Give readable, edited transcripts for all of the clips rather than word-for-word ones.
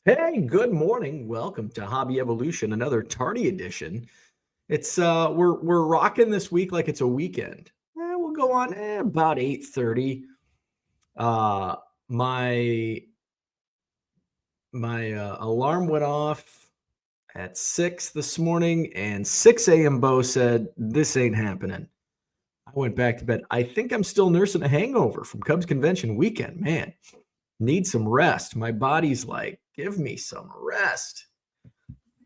Hey, good morning. Welcome to Hobby Evolution, another tardy edition. It's we're rocking this week like it's a weekend. We'll go on about 8:30. Uh my my alarm went off at 6 this morning, and 6 a.m. Bo said this ain't happening. I went back to bed. I think I'm still nursing a hangover from Cubs convention weekend. Man, need some rest. My body's like, give me some rest.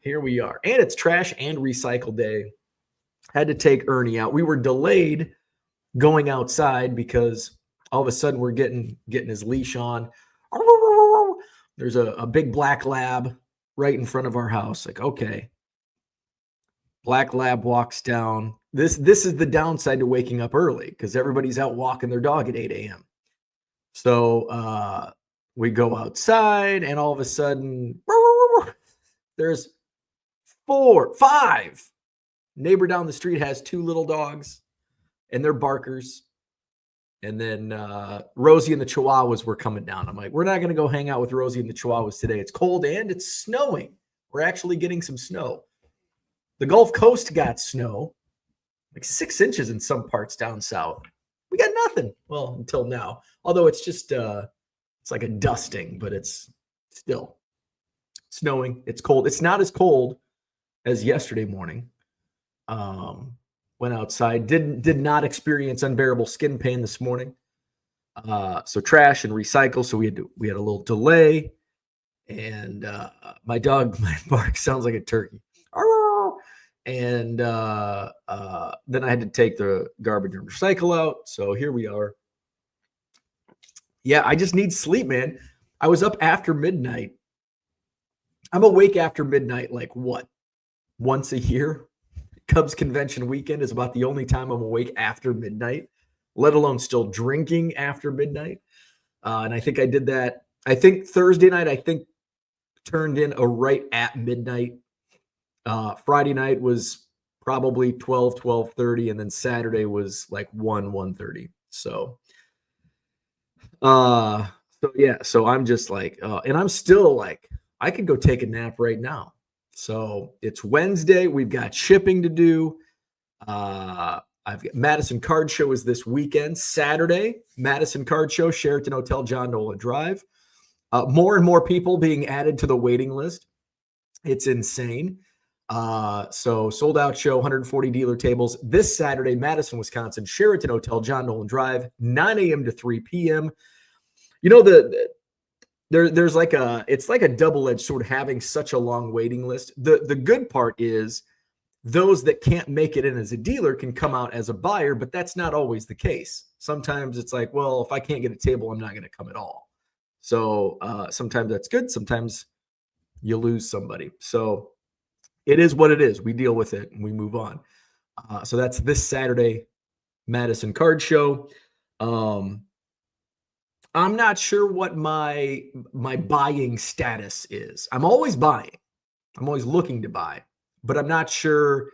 Here we are. And it's trash and recycle day. Had to take Ernie out. We were delayed going outside because all of a sudden we're getting his leash on. There's a big black lab right in front of our house. Like, okay. Black lab walks down. This is the downside to waking up early because everybody's out walking their dog at 8 a.m. So we go outside, and all of a sudden there's 4, 5. Neighbor down the street has 2 little dogs, and they're barkers. And then Rosie and the Chihuahuas were coming down. I'm like, we're not going to go hang out with Rosie and the Chihuahuas today. It's cold and it's snowing. We're actually getting some snow. The Gulf Coast got snow, like 6 inches in some parts down south. We got nothing. Well, until now. Although it's just, it's like a dusting, but it's still snowing. It's cold. It's not as cold as yesterday morning. Went outside, did not experience unbearable skin pain this morning. So trash and recycle. So we had a little delay, and my dog, my bark sounds like a turkey. And then I had to take the garbage and recycle out. So here we are. Yeah, I just need sleep, man. I was up after midnight. I'm awake after midnight, like what? Once a year? Cubs convention weekend is about the only time I'm awake after midnight, let alone still drinking after midnight. And I think I did that. I think Thursday night, turned in a right at midnight. Friday night was probably 12:30, and then Saturday was like 1:30. So so I'm just like, and I'm still like, I could go take a nap right now. So it's Wednesday. We've got shipping to do. I've got Madison Card Show is this weekend. Saturday, Madison Card Show, Sheraton Hotel, John Nolan Drive. More and more people being added to the waiting list. It's insane. So sold out show, 140 dealer tables this Saturday, Madison, Wisconsin, Sheraton Hotel, John Nolan Drive, 9 a.m. to 3 p.m. You know, there's like it's like a double-edged sword having such a long waiting list. The good part is those that can't make it in as a dealer can come out as a buyer, but that's not always the case. Sometimes it's like, well, if I can't get a table, I'm not going to come at all. So sometimes that's good. Sometimes you lose somebody. So it is what it is. We deal with it and we move on. So that's this Saturday, Madison Card Show. I'm not sure what my buying status is. I'm always buying. I'm always looking to buy, but I'm not sure.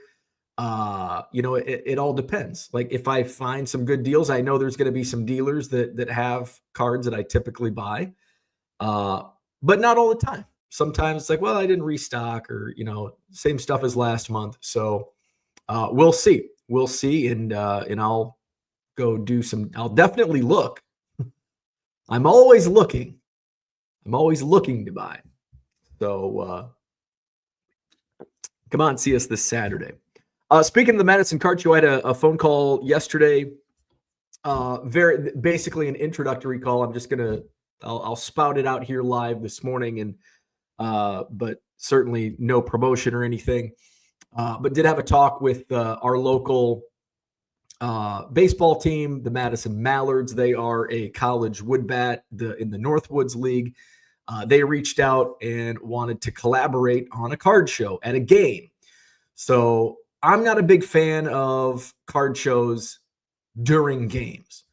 It all depends. Like if I find some good deals, I know there's going to be some dealers that have cards that I typically buy, but not all the time. Sometimes it's like, well, I didn't restock, or same stuff as last month. So we'll see. We'll see, and I'll go do some. I'll definitely look. I'm always looking. I'm always looking to buy. So come on, see us this Saturday. Speaking of the Madison Card Show, I had a phone call yesterday. Very basically an introductory call. I'll spout it out here live this morning, and but certainly no promotion or anything. But did have a talk with our local baseball team, the Madison Mallards. They are a college wood bat in the Northwoods League. They reached out and wanted to collaborate on a card show at a game. So I'm not a big fan of card shows during games.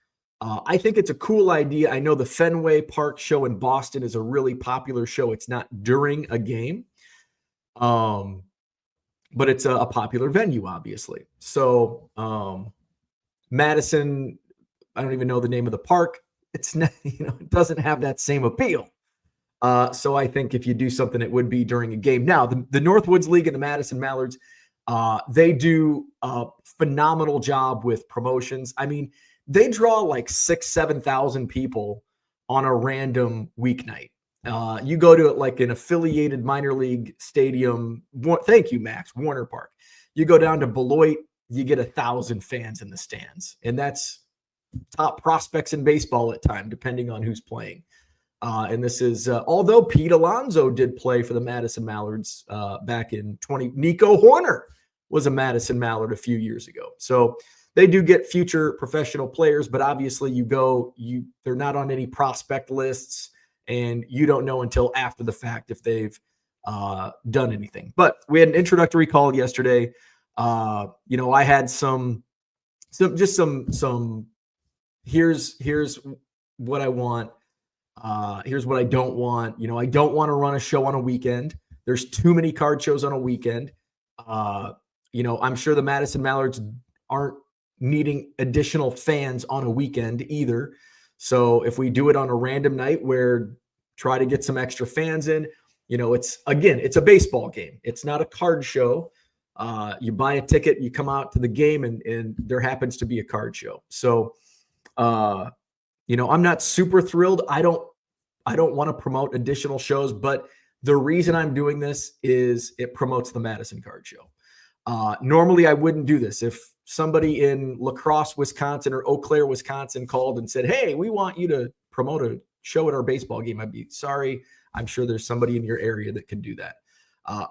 I think it's a cool idea. I know the Fenway Park show in Boston is a really popular show. It's not during a game, but it's a popular venue, obviously. So Madison, I don't even know the name of the park. It's not, it doesn't have that same appeal. So I think if you do something, it would be during a game. Now, the Northwoods League and the Madison Mallards, they do a phenomenal job with promotions. I mean, they draw like 7,000 people on a random weeknight. You go to like an affiliated minor league stadium. Thank you, Max. Warner Park. You go down to Beloit, you get 1,000 fans in the stands, and that's top prospects in baseball at time, depending on who's playing. And this is, although Pete Alonso did play for the Madison Mallards back in 20, Nico Horner was a Madison Mallard a few years ago. So they do get future professional players, but obviously they're not on any prospect lists, and you don't know until after the fact if they've done anything. But we had an introductory call yesterday. I had some here's what I want. Here's what I don't want. I don't want to run a show on a weekend. There's too many card shows on a weekend. I'm sure the Madison Mallards aren't needing additional fans on a weekend either. So if we do it on a random night where try to get some extra fans in, it's a baseball game. It's not a card show. You buy a ticket, you come out to the game, and there happens to be a card show. So, I'm not super thrilled. I don't want to promote additional shows, but the reason I'm doing this is it promotes the Madison Card Show. Normally I wouldn't do this. If somebody in La Crosse, Wisconsin or Eau Claire, Wisconsin called and said, "Hey, we want you to promote a show at our baseball game," I'd be sorry. I'm sure there's somebody in your area that can do that.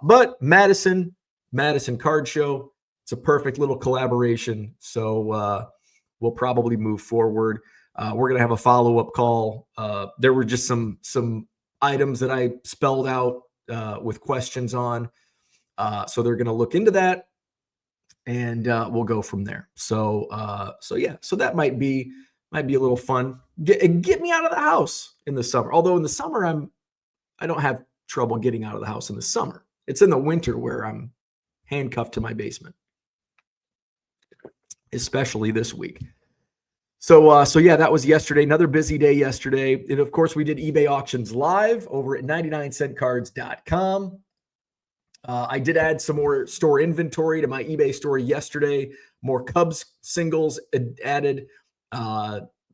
But Madison Card Show, it's a perfect little collaboration. So we'll probably move forward. We're going to have a follow-up call. There were just some items that I spelled out with questions on. So they're going to look into that, and we'll go from there. So that might be a little fun. Get me out of the house in the summer. Although in the summer, I don't have trouble getting out of the house in the summer. It's in the winter where I'm handcuffed to my basement, especially this week. So yeah, that was yesterday. Another busy day yesterday. And of course, we did eBay auctions live over at 99centcards.com. I did add some more store inventory to my eBay store yesterday. More Cubs singles added.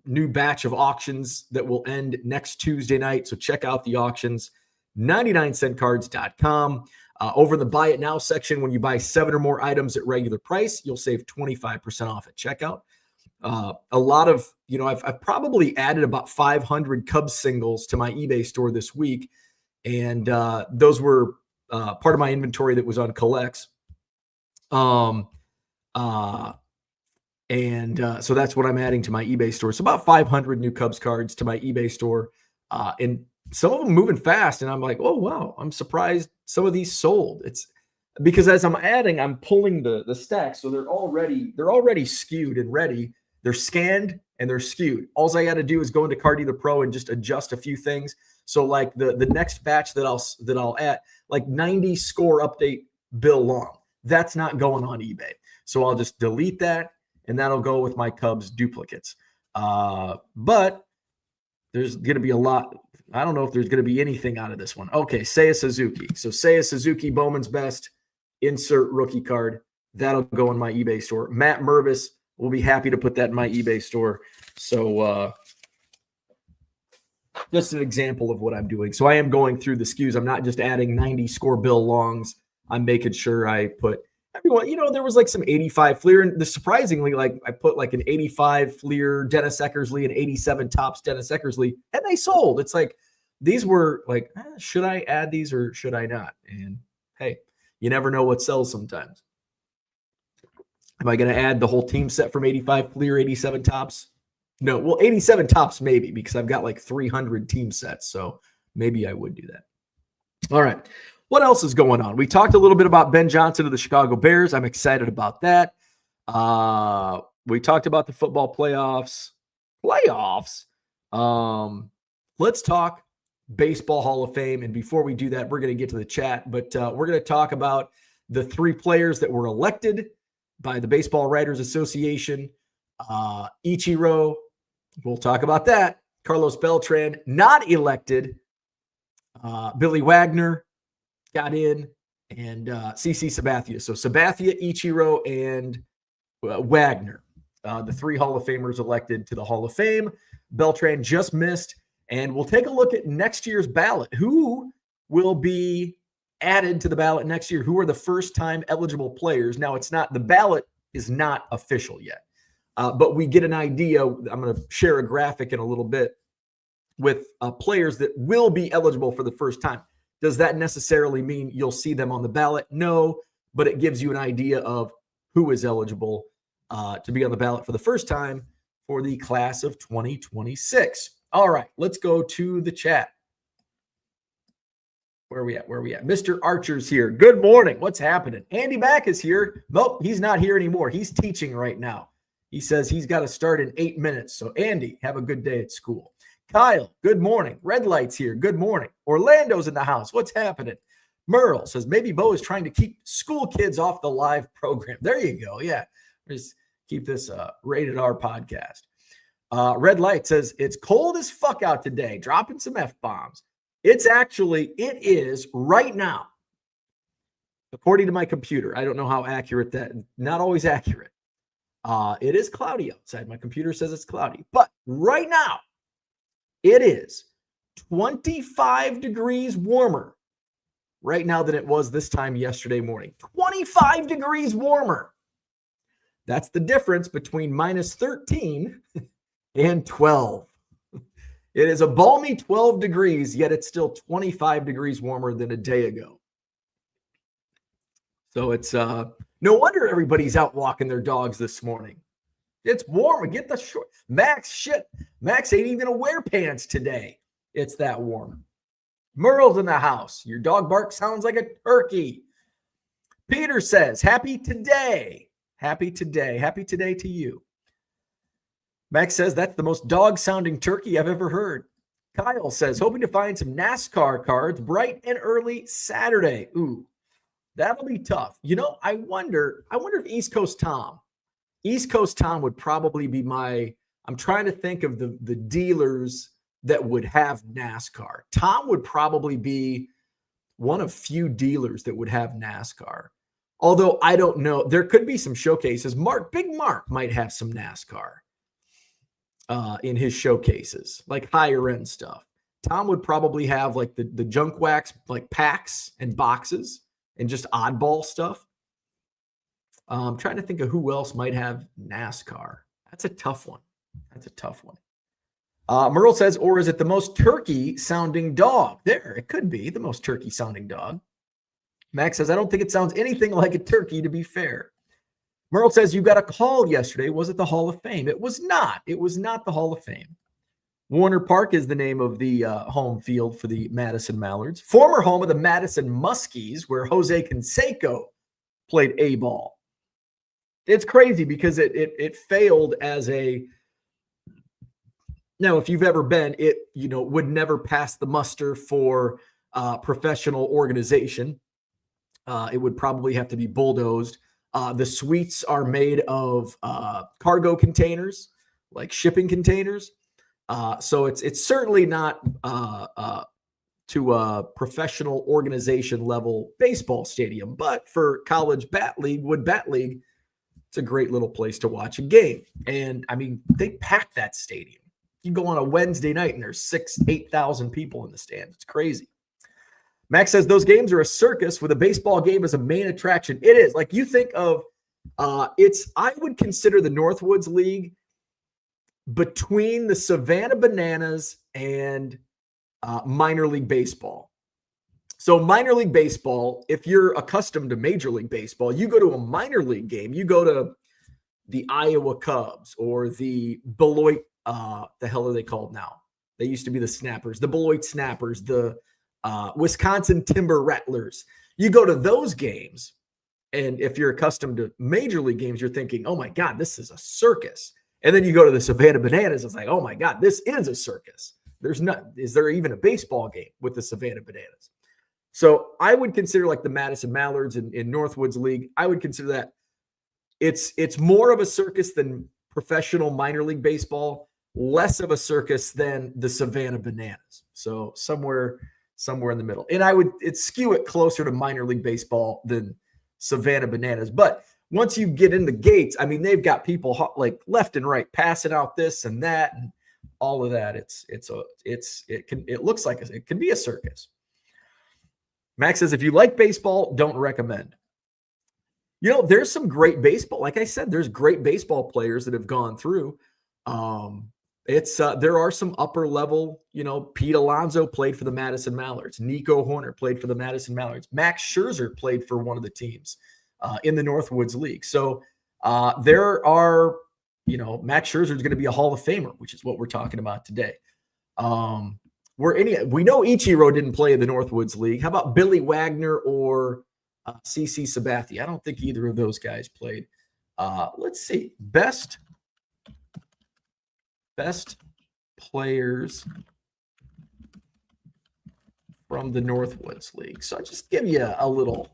New batch of auctions that will end next Tuesday night. So check out the auctions, 99centcards.com. Over in the Buy It Now section, when you buy 7 or more items at regular price, you'll save 25% off at checkout. A lot of, I've probably added about 500 Cubs singles to my eBay store this week. And those were part of my inventory that was on Collects. So that's what I'm adding to my eBay store. So about 500 new Cubs cards to my eBay store. And some of them moving fast. And I'm like, oh, wow, I'm surprised some of these sold. It's because as I'm adding, I'm pulling the stacks. So they're already skewed and ready. They're scanned and they're skewed. All I got to do is go into Card Dealer Pro and just adjust a few things. So like the next batch that I'll add, like 90 score update Bill Long, that's not going on eBay. So I'll just delete that, and that'll go with my Cubs duplicates. But there's going to be a lot. I don't know if there's going to be anything out of this one. Okay, Seiya Suzuki. So Seiya Suzuki, Bowman's Best, insert rookie card. That'll go in my eBay store. Matt Mervis, will be happy to put that in my eBay store. So just an example of what I'm doing. So I am going through the SKUs. I'm not just adding 90 score Bill Longs. I'm making sure I put everyone, there was like some 85 Fleer. And surprisingly, like I put like an 85 Fleer Dennis Eckersley and 87 Topps Dennis Eckersley, and they sold. It's like, these were like, should I add these or should I not? And hey, you never know what sells sometimes. Am I going to add the whole team set from 85 Fleer, 87 Topps? No, well, 87 Topps maybe, because I've got like 300 team sets, so maybe I would do that. All right, what else is going on? We talked a little bit about Ben Johnson of the Chicago Bears. I'm excited about that. We talked about the football playoffs. Let's talk Baseball Hall of Fame, and before we do that, we're going to get to the chat, but we're going to talk about the 3 players that were elected by the Baseball Writers Association. Ichiro, we'll talk about that. Carlos Beltran, not elected. Billy Wagner got in, and CC Sabathia. So Sabathia, Ichiro, and Wagner, the three Hall of Famers elected to the Hall of Fame. Beltran just missed. And we'll take a look at next year's ballot. Who will be added to the ballot next year? Who are the first-time eligible players? Now, the ballot is not official yet, but we get an idea. I'm going to share a graphic in a little bit with players that will be eligible for the first time. Does that necessarily mean you'll see them on the ballot? No, but it gives you an idea of who is eligible to be on the ballot for the first time for the class of 2026. All right, let's go to the chat. Where are we at? Mr. Archer's here. Good morning. What's happening? Andy Mack is here. Nope, he's not here anymore. He's teaching right now. He says he's got to start in 8 minutes. So, Andy, have a good day at school. Kyle, good morning. Red Light's here. Good morning. Orlando's in the house. What's happening? Merle says maybe Bo is trying to keep school kids off the live program. There you go. Yeah. Just keep this rated R podcast. Red Light says it's cold as fuck out today. Dropping some F-bombs. It is right now, according to my computer. I don't know how accurate that, not always accurate. It is cloudy outside. My computer says it's cloudy. But right now, it is 25 degrees warmer right now than it was this time yesterday morning. 25 degrees warmer. That's the difference between minus 13 and 12. It is a balmy 12 degrees, yet it's still 25 degrees warmer than a day ago. So it's no wonder everybody's out walking their dogs this morning. It's warm. Get the short. Max ain't even gonna wear pants today. It's that warm. Merle's in the house. Your dog bark sounds like a turkey. Peter says, happy today. Happy today. Happy today to you. Max says, that's the most dog-sounding turkey I've ever heard. Kyle says, hoping to find some NASCAR cards bright and early Saturday. Ooh, that'll be tough. You know, I wonder if East Coast Tom would probably be I'm trying to think of the dealers that would have NASCAR. Tom would probably be one of few dealers that would have NASCAR. Although I don't know, there could be some showcases. Big Mark might have some NASCAR in his showcases, like higher end stuff. Tom would probably have like the junk wax, like packs and boxes and just oddball stuff. I'm trying to think of who else might have NASCAR. That's a tough one. Merle says, or is it the most turkey sounding dog? There, it could be the most turkey sounding dog. Max says, I don't think it sounds anything like a turkey, to be fair. Merle says, you got a call yesterday. Was it the Hall of Fame? It was not. It was not the Hall of Fame. Warner Park is the name of the home field for the Madison Mallards. Former home of the Madison Muskies, where Jose Canseco played A-ball. It's crazy because it failed as a... Now, if you've ever been, it would never pass the muster for professional organization. It would probably have to be bulldozed. The suites are made of cargo containers, like shipping containers. So it's certainly not to a professional organization level baseball stadium, but for college bat league, it's a great little place to watch a game. And I mean, they pack that stadium. You go on a Wednesday night and there's 8,000 people in the stands. It's crazy. Max says those games are a circus with a baseball game as a main attraction. It is. Like you think of I would consider the Northwoods League between the Savannah Bananas and minor league baseball. So minor league baseball, if you're accustomed to Major League Baseball, you go to a minor league game, you go to the Iowa Cubs or the Beloit, the hell are they called now? They used to be the Snappers, the Beloit Snappers, the Wisconsin Timber Rattlers. You go to those games, and if you're accustomed to Major League games, you're thinking, oh my God, this is a circus. And then you go to the Savannah Bananas, it's like, oh my God, this is a circus. Is there even a baseball game with the Savannah Bananas? So I would consider like the Madison Mallards in Northwoods League, I would consider that it's more of a circus than professional minor league baseball, less of a circus than the Savannah Bananas. So somewhere somewhere in the middle. And it'd skew it closer to minor league baseball than Savannah Bananas. But once you get in the gates, I mean, they've got people like left and right passing out this and that and all of that. It looks like it can be a circus. Max says, if you like baseball, don't recommend. You know, there's some great baseball. Like I said, there's great baseball players that have gone through. There are some upper level, you know, Pete Alonso played for the Madison Mallards. Nico Horner played for the Madison Mallards. Max Scherzer played for one of the teams in the Northwoods League. So there are, you know, Max Scherzer is going to be a Hall of Famer, which is what we're talking about today. We know Ichiro didn't play in the Northwoods League. How about Billy Wagner or CC Sabathia? I don't think either of those guys played. Let's see. Best players from the Northwoods League. So I just give you a little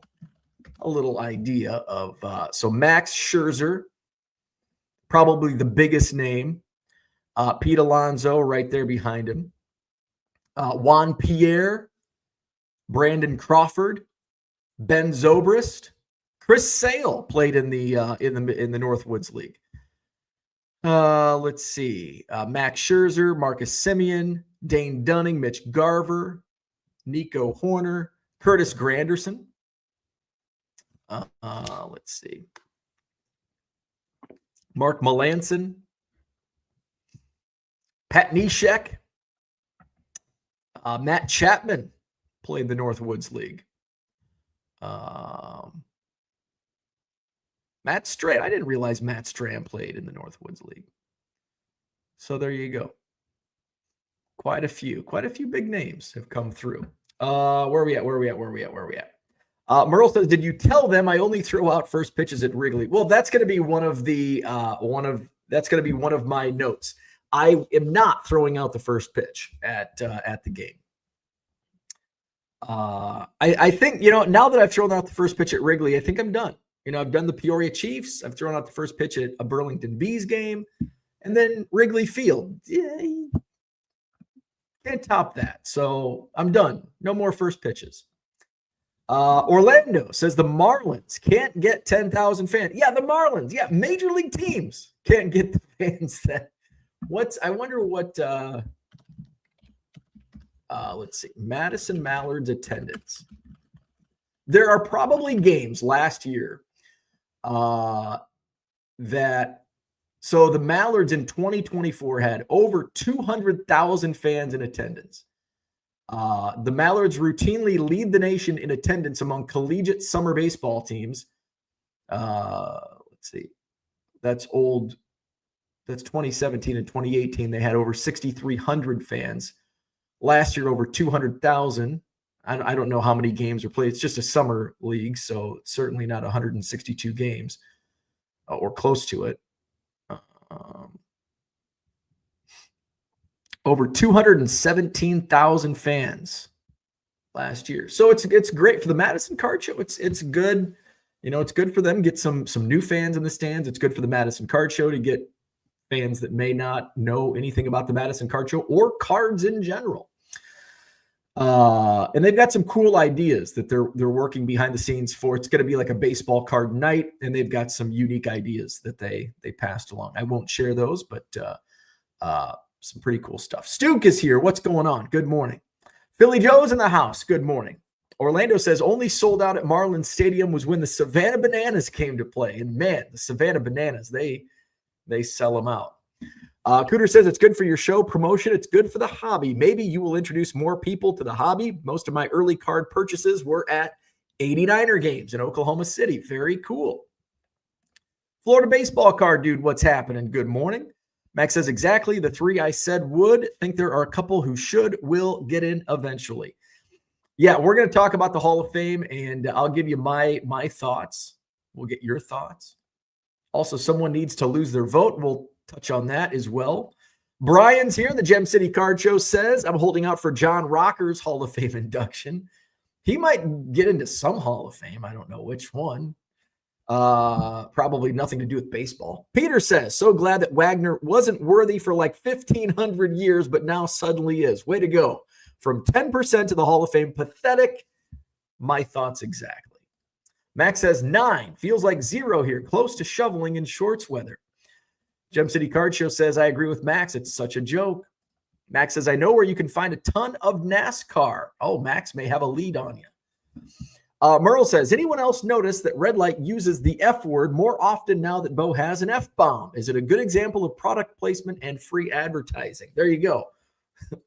idea of so Max Scherzer, probably the biggest name. Pete Alonso right there behind him. Juan Pierre, Brandon Crawford, Ben Zobrist, Chris Sale played in the Northwoods League. Let's see. Max Scherzer, Marcus Semien, Dane Dunning, Mitch Garver, Nico Horner, Curtis Granderson. Let's see. Mark Melanson, Pat Neshek, Matt Chapman played the Northwoods League. Matt Strahan. I didn't realize Matt Strahan played in the Northwoods League. So there you go. Quite a few big names have come through. Where are we at? Merle says, did you tell them I only throw out first pitches at Wrigley? Well, that's going to be one of my notes. I am not throwing out the first pitch at the game. I think, you know, now that I've thrown out the first pitch at Wrigley, I think I'm done. You know, I've done the Peoria Chiefs. I've thrown out the first pitch at a Burlington Bees game. And then Wrigley Field. Yeah, can't top that. So I'm done. No more first pitches. Orlando says the Marlins can't get 10,000 fans. Yeah, the Marlins. Yeah, major league teams can't get the fans that. I wonder what let's see. Madison Mallards attendance. There are probably games last year so the Mallards in 2024 had over 200,000 fans in attendance. The Mallards routinely lead the nation in attendance among collegiate summer baseball teams. Let's see. That's old. That's 2017 and 2018. They had over 6,300 fans. Last year, over 200,000. I don't know how many games are played. It's just a summer league, so it's certainly not 162 games or close to it. Over 217,000 fans last year. So it's great for the Madison Card Show. It's good. You know, it's good for them to get some new fans in the stands. It's good for the Madison Card Show to get fans that may not know anything about the Madison Card Show or cards in general. And they've got some cool ideas that they're working behind the scenes for. It's going to be like a baseball card night, and they've got some unique ideas that they passed along. I won't share those, but some pretty cool stuff. Stuke is here. What's going on? Good morning. Philly Joe's in the house. Good morning. Orlando says only sold out at Marlins Stadium was when the Savannah Bananas came to play. And man, the Savannah Bananas, they sell them out. Cooter says it's good for your show promotion. It's good for the hobby. Maybe you will introduce more people to the hobby. Most of my early card purchases were at 89er games in Oklahoma City. Very cool. Florida baseball card dude, what's happening? Good morning. Max says exactly the three I said would. Think there are a couple who will get in eventually. Yeah, we're going to talk about the Hall of Fame, and I'll give you my thoughts. We'll get your thoughts. Also, someone needs to lose their vote. We'll touch on that as well. Brian's here. The Gem City Card Show says, I'm holding out for John Rocker's Hall of Fame induction. He might get into some Hall of Fame. I don't know which one. Probably nothing to do with baseball. Peter says, so glad that Wagner wasn't worthy for like 1,500 years, but now suddenly is. Way to go. from 10% to the Hall of Fame. Pathetic. My thoughts exactly. Max says 9. Feels like 0 here. Close to shoveling in shorts weather. Gem City Card Show says, I agree with Max. It's such a joke. Max says, I know where you can find a ton of NASCAR. Oh, Max may have a lead on you. Merle says, anyone else notice that Red Light uses the F word more often now that Bo has an F-bomb? Is it a good example of product placement and free advertising? There you go.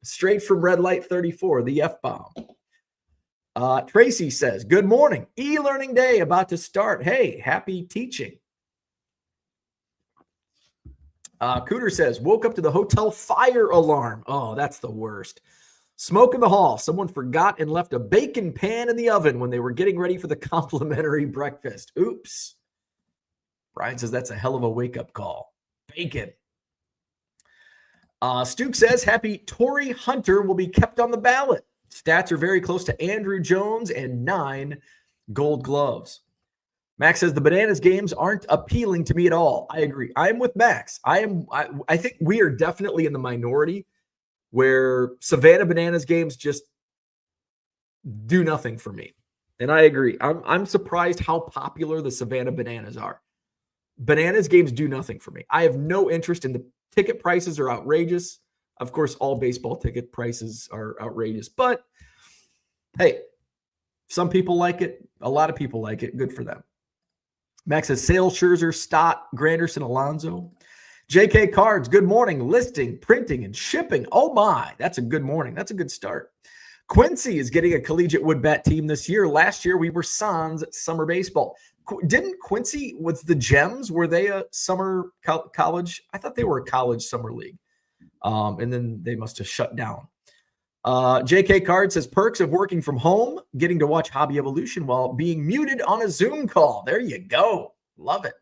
Straight from Red Light 34, the F-bomb. Tracy says, good morning. E-learning day about to start. Hey, happy teaching. Cooter says, woke up to the hotel fire alarm. Oh, that's the worst. Smoke in the hall. Someone forgot and left a bacon pan in the oven when they were getting ready for the complimentary breakfast. Oops. Brian says that's a hell of a wake-up call. Bacon. Stuke says, happy Tory Hunter will be kept on the ballot. Stats are very close to Andrew Jones and 9 gold gloves. Max says the Bananas games aren't appealing to me at all. I agree. I'm with Max. I think we are definitely in the minority where Savannah Bananas games just do nothing for me. And I agree. I'm surprised how popular the Savannah Bananas are. Bananas games do nothing for me. I have no interest in the ticket prices are outrageous. Of course, all baseball ticket prices are outrageous. But hey, some people like it. A lot of people like it. Good for them. Max says Sale, Scherzer, Stott, Granderson, Alonso. JK Cards, good morning. Listing, printing, and shipping. Oh my, that's a good morning. That's a good start. Quincy is getting a collegiate wood bat team this year. Last year, we were Sans summer baseball. Didn't Quincy, with the Gems, were they a summer college? I thought they were a college summer league. And then they must have shut down. JK Card says, perks of working from home, getting to watch Hobby Evolution while being muted on a Zoom call. There you go. Love it.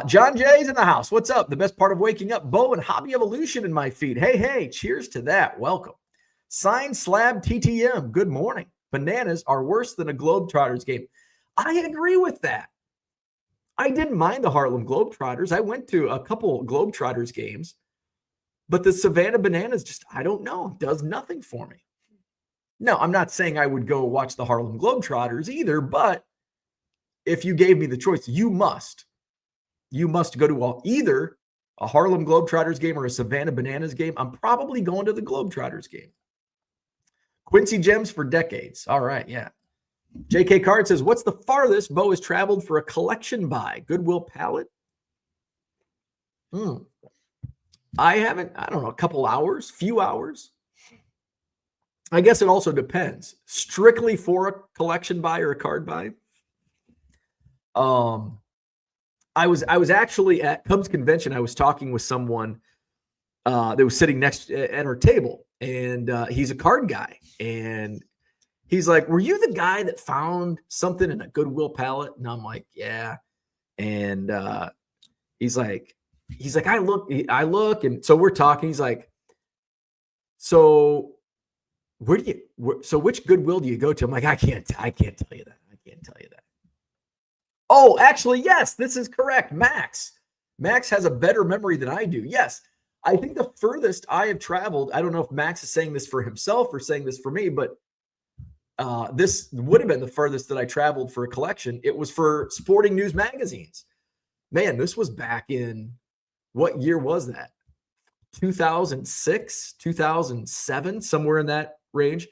John Jay's in the house. What's up? The best part of waking up, Bo and Hobby Evolution in my feed. Hey, cheers to that. Welcome. Sign Slab TTM. Good morning. Bananas are worse than a Globetrotters game. I agree with that. I didn't mind the Harlem Globetrotters. I went to a couple Globetrotters games, but the Savannah Bananas just, I don't know, does nothing for me. No, I'm not saying I would go watch the Harlem Globetrotters either, but if you gave me the choice, you must go to either a Harlem Globetrotters game or a Savannah Bananas game. I'm probably going to the Globetrotters game. Quincy Gems for decades. All right, yeah. JK Card says, what's the farthest Bo has traveled for a collection buy? Goodwill pallet? I don't know, a couple hours, few hours. I guess it also depends. Strictly for a collection buy or a card buy. I was actually at Cubs convention. I was talking with someone that was sitting next at our table, and he's a card guy. And he's like, were you the guy that found something in a Goodwill pallet? And I'm like, yeah. And he's like, I look. And so we're talking. He's like, so which Goodwill do you go to? I'm like, I can't tell you that. I can't tell you that. Oh, actually, yes, this is correct. Max has a better memory than I do. Yes. I think the furthest I have traveled, I don't know if Max is saying this for himself or saying this for me, but this would have been the furthest that I traveled for a collection. It was for Sporting News magazines. Man, this was back in, what year was that? 2006, 2007, somewhere in that range.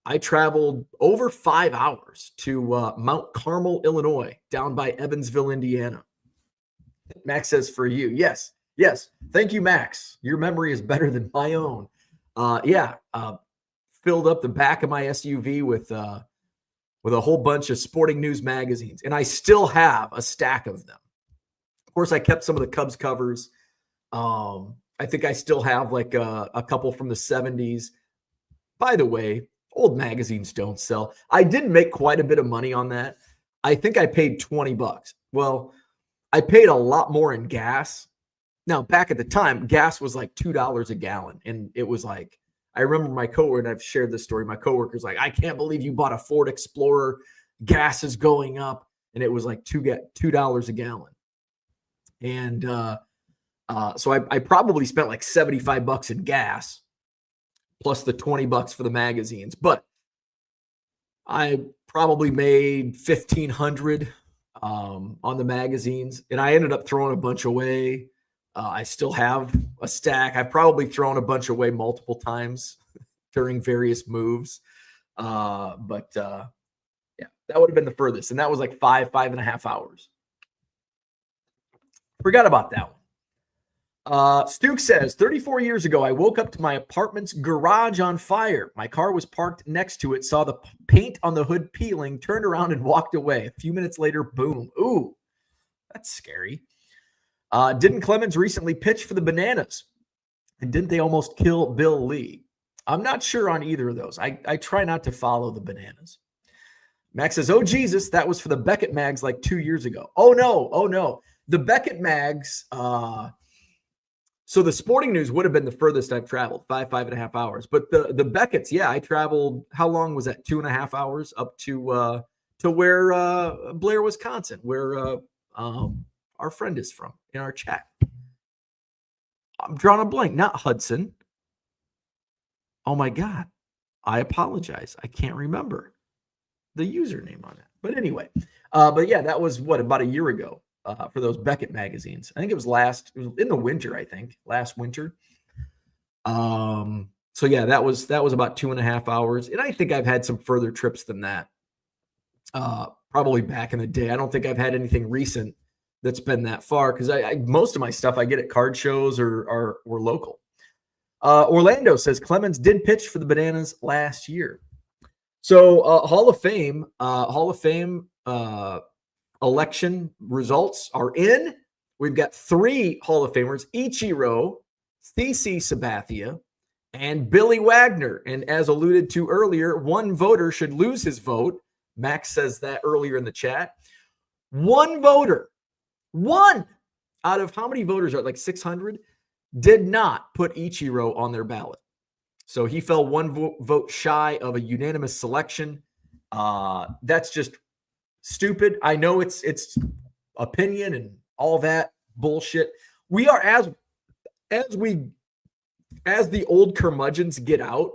I traveled over 5 hours to Mount Carmel, Illinois, down by Evansville, Indiana. Max says for you. Yes. Thank you, Max. Your memory is better than my own. Filled up the back of my SUV with a whole bunch of Sporting News magazines, and I still have a stack of them. Of course, I kept some of the Cubs covers. I think I still have like a couple from the 70s. By the way, old magazines don't sell. I did make quite a bit of money on that. I think I paid $20. Well, I paid a lot more in gas. Now, back at the time, gas was like $2 a gallon. And it was like, I remember my coworker, and I've shared this story. My coworker's like, I can't believe you bought a Ford Explorer. Gas is going up. And it was like $2 a gallon. And so I probably spent like $75 in gas. plus the $20 for the magazines. But I probably made 1,500 on the magazines, and I ended up throwing a bunch away. I still have a stack. I've probably thrown a bunch away multiple times during various moves. But yeah, that would have been the furthest. And that was like 5.5 hours. Forgot about that one. Stuke says, 34 years ago, I woke up to my apartment's garage on fire. My car was parked next to it, saw the paint on the hood peeling, turned around and walked away. A few minutes later, boom. Ooh, that's scary. Didn't Clemens recently pitch for the Bananas? And didn't they almost kill Bill Lee? I'm not sure on either of those. I try not to follow the Bananas. Max says, oh, Jesus, that was for the Beckett Mags like 2 years ago. Oh, no. The Beckett Mags, so the Sporting News would have been the furthest I've traveled, 5.5 hours. But the Beckett's, yeah, I traveled, how long was that? 2.5 hours up to where Blair, Wisconsin, where our friend is from in our chat. I'm drawing a blank, not Hudson. Oh my God. I apologize. I can't remember the username on it. But anyway, but yeah, that was about a year ago for those Beckett magazines. I think it was in the winter, last winter. So yeah, that was about 2.5 hours. And I think I've had some further trips than that. Probably back in the day. I don't think I've had anything recent that's been that far because I most of my stuff I get at card shows or local. Orlando says Clemens did pitch for the Bananas last year. So Hall of Fame election results are in. We've got 3 Hall of Famers: Ichiro, CC Sabathia, and Billy Wagner. And as alluded to earlier, one voter should lose his vote. Max says that earlier in the chat. One voter, one out of how many voters are like 600, did not put Ichiro on their ballot. So he fell one vote shy of a unanimous selection. That's just stupid. I know it's opinion and all that bullshit. We are as the old curmudgeons get out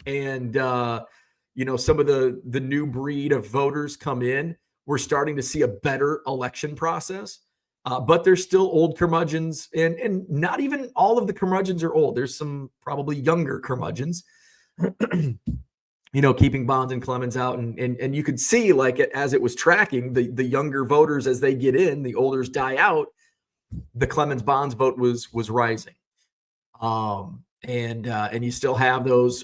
and some of the new breed of voters come in, we're starting to see a better election process. But there's still old curmudgeons, and not even all of the curmudgeons are old. There's some probably younger curmudgeons, keeping Bonds and Clemens out. And you could see, like, as it was tracking, the younger voters, as they get in, the olders die out, the Clemens Bonds vote was rising. And you still have those,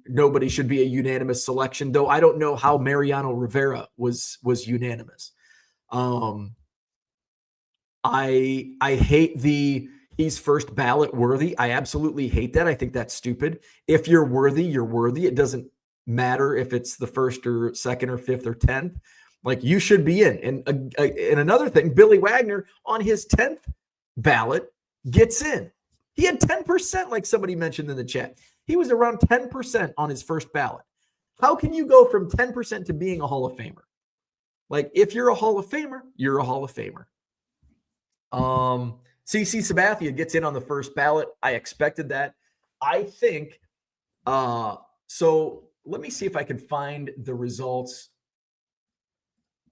nobody should be a unanimous selection, though I don't know how Mariano Rivera was unanimous. I hate he's first ballot worthy. I absolutely hate that. I think that's stupid. If you're worthy, you're worthy. It doesn't matter if it's the first or second or fifth or 10th. Like, you should be in. And another thing, Billy Wagner on his 10th ballot gets in. He had 10%, like somebody mentioned in the chat. He was around 10% on his first ballot. How can you go from 10% to being a Hall of Famer? Like, if you're a Hall of Famer, you're a Hall of Famer. CC Sabathia gets in on the first ballot. I expected that. I think, so let me see if I can find the results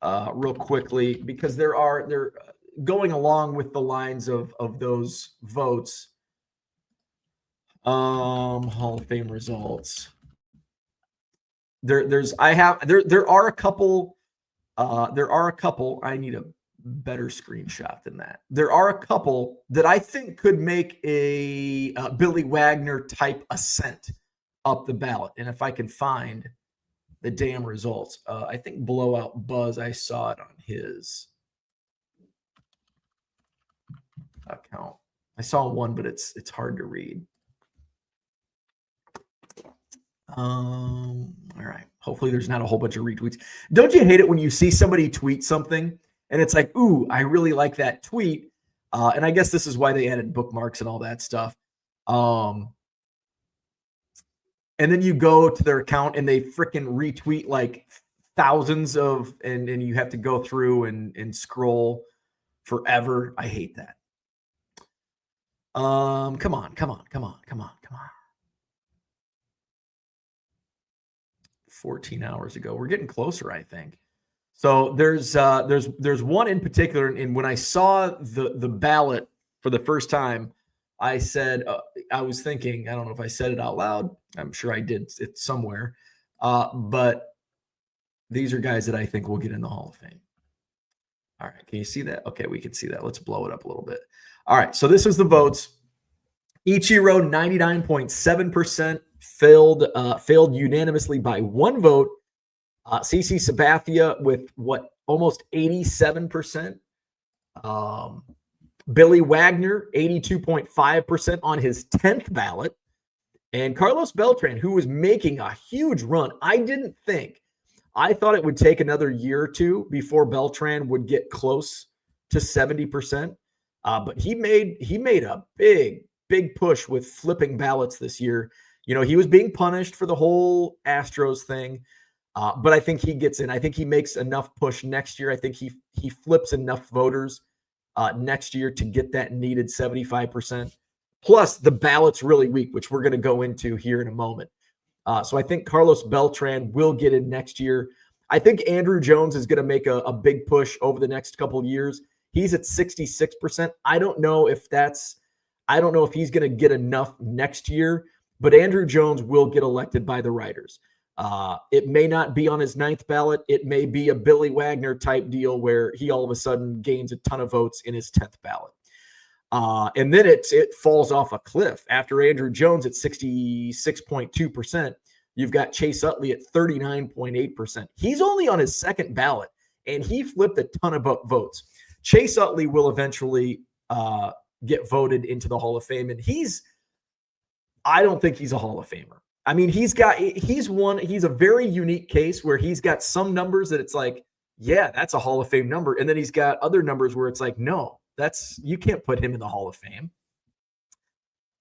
real quickly, because they're going along with the lines of those votes. Hall of Fame results. There are a couple. I need a better screenshot than that. There are a couple that I think could make a Billy Wagner type ascent up the ballot. And if I can find the damn results, I think Blowout Buzz, I saw it on his account. I saw one, but it's hard to read. All right. Hopefully there's not a whole bunch of retweets. Don't you hate it when you see somebody tweet something and it's like, ooh, I really like that tweet. And I guess this is why they added bookmarks and all that stuff. And then you go to their account and they freaking retweet like thousands of, and you have to go through and scroll forever. I hate that. Come on. 14 hours ago. We're getting closer, I think. So there's one in particular, and when I saw the ballot for the first time, I said I was thinking, I don't know if I said it out loud. I'm sure I did it somewhere, but these are guys that I think will get in the Hall of Fame. All right, can you see that? Okay, we can see that. Let's blow it up a little bit. All right, so this is the votes. Ichiro, 99.7%, failed unanimously by one vote. CC Sabathia with almost 87%. Billy Wagner, 82.5% on his 10th ballot. And Carlos Beltran, who was making a huge run. I thought it would take another year or two before Beltran would get close to 70%. But he made a big push with flipping ballots this year. You know, he was being punished for the whole Astros thing. But I think he gets in. I think he makes enough push next year. I think he flips enough voters next year to get that needed 75%. Plus, the ballot's really weak, which we're going to go into here in a moment. So I think Carlos Beltran will get in next year. I think Andrew Jones is going to make a big push over the next couple of years. He's at 66%. I don't know if he's going to get enough next year, but Andrew Jones will get elected by the writers. It may not be on his 9th ballot. It may be a Billy Wagner type deal where he all of a sudden gains a ton of votes in his 10th ballot. And then it falls off a cliff. After Andrew Jones at 66.2%, you've got Chase Utley at 39.8%. He's only on his 2nd ballot, and he flipped a ton of votes. Chase Utley will eventually get voted into the Hall of Fame, and I don't think he's a Hall of Famer. I mean, he's a very unique case where he's got some numbers that it's like, yeah, that's a Hall of Fame number. And then he's got other numbers where it's like, no, you can't put him in the Hall of Fame.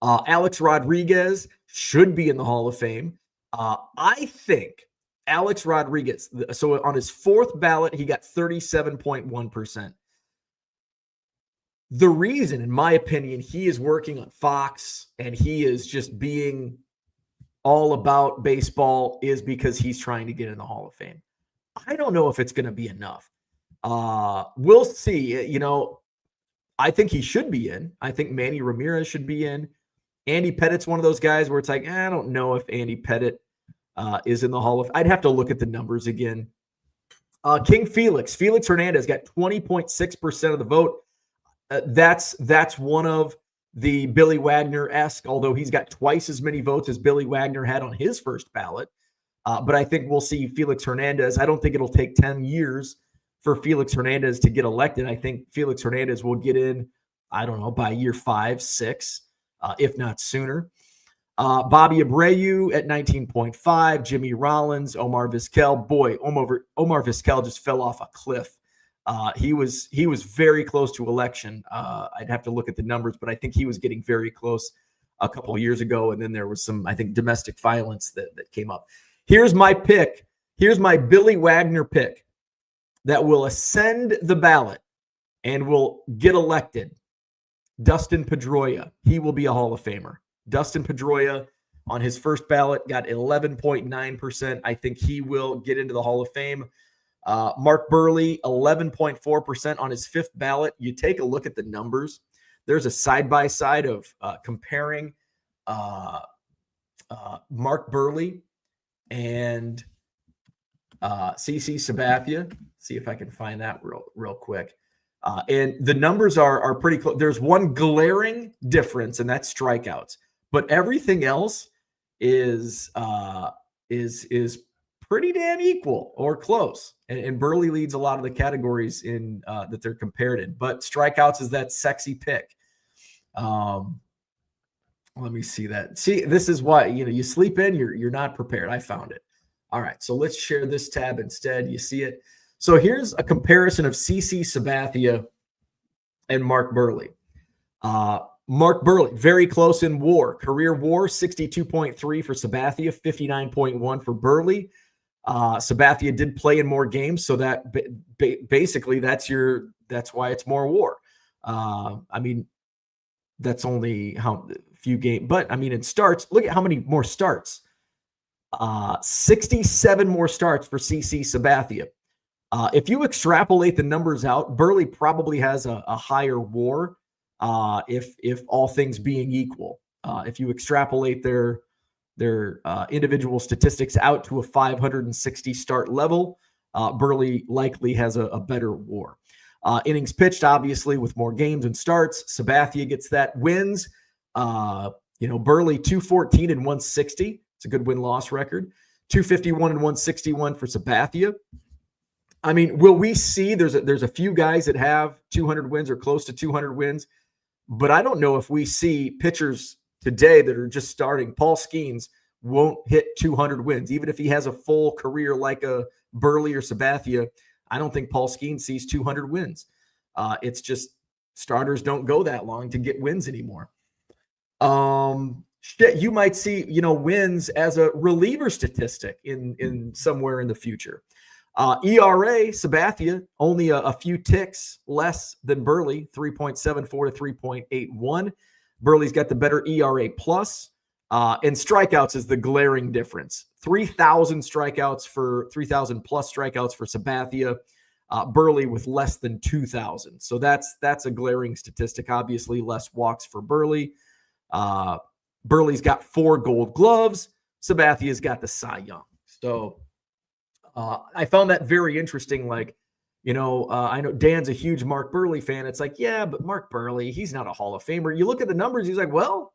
Alex Rodriguez should be in the Hall of Fame. I think Alex Rodriguez, so on his 4th ballot, he got 37.1%. The reason, in my opinion, he is working on Fox and he is just being all about baseball is because he's trying to get in the Hall of Fame. I don't know if it's going to be enough. We'll see. You know, I think he should be in. I think Manny Ramirez should be in. Andy Pettit's one of those guys where it's like, I don't know if Andy Pettit is in the Hall of. I'd have to look at the numbers again. King Felix Hernandez got 20.6% of the vote. That's one of the Billy Wagner-esque, although he's got twice as many votes as Billy Wagner had on his 1st ballot. But I think we'll see Felix Hernandez. I don't think it'll take 10 years for Felix Hernandez to get elected. I think Felix Hernandez will get in, I don't know, by year 5, 6, if not sooner. Bobby Abreu at 19.5, Jimmy Rollins, Omar Vizquel. Boy, Omar Vizquel just fell off a cliff. He was very close to election. I'd have to look at the numbers, but I think he was getting very close a couple of years ago. And then there was some, I think, domestic violence that came up. Here's my pick. Here's my Billy Wagner pick that will ascend the ballot and will get elected. Dustin Pedroia. He will be a Hall of Famer. Dustin Pedroia on his 1st ballot got 11.9%. I think he will get into the Hall of Fame. Mark Burley, 11.4% on his 5th ballot. You take a look at the numbers. There's a side-by-side of comparing Mark Burley and CC Sabathia. See if I can find that real quick. And the numbers are pretty close. There's one glaring difference, and that's strikeouts. But everything else is pretty damn equal or close. And Burley leads a lot of the categories in that they're compared in. But strikeouts is that sexy pick. Let me see that. See, this is why, you sleep in, you're not prepared. I found it. All right, so let's share this tab instead. You see it? So here's a comparison of CC Sabathia and Mark Burley. Mark Burley, very close in WAR. Career WAR, 62.3 for Sabathia, 59.1 for Burley. Sabathia did play in more games, so that basically that's why it's more WAR. I mean, that's only how few games, but I mean, in starts, look at how many more starts. 67 more starts for CC Sabathia. If you extrapolate the numbers out, Burley probably has a higher WAR if all things being equal. If you extrapolate their individual statistics out to a 560 start level, Burley likely has a better WAR. Innings pitched, obviously, with more games and starts. Sabathia gets that. Wins, Burley 214 and 160. It's a good win-loss record. 251 and 161 for Sabathia. I mean, will we see there's a few guys that have 200 wins or close to 200 wins, but I don't know if we see pitchers today that are just starting. Paul Skeens won't hit 200 wins, even if he has a full career like a Burley or Sabathia. I don't think Paul Skeens sees 200 wins. It's just starters don't go that long to get wins anymore. You might see, wins as a reliever statistic in somewhere in the future. ERA, Sabathia, only a few ticks less than Burley, 3.74 to 3.81. Burley's got the better ERA plus. And strikeouts is the glaring difference. 3,000 strikeouts for 3,000 plus strikeouts for Sabathia. Burley with less than 2,000. So that's a glaring statistic. Obviously, less walks for Burley. Burley's got 4 Gold Gloves. Sabathia's got the Cy Young. So I found that very interesting. I know Dan's a huge Mark Burley fan. It's like, yeah, but Mark Burley, he's not a Hall of Famer. You look at the numbers, he's like, well,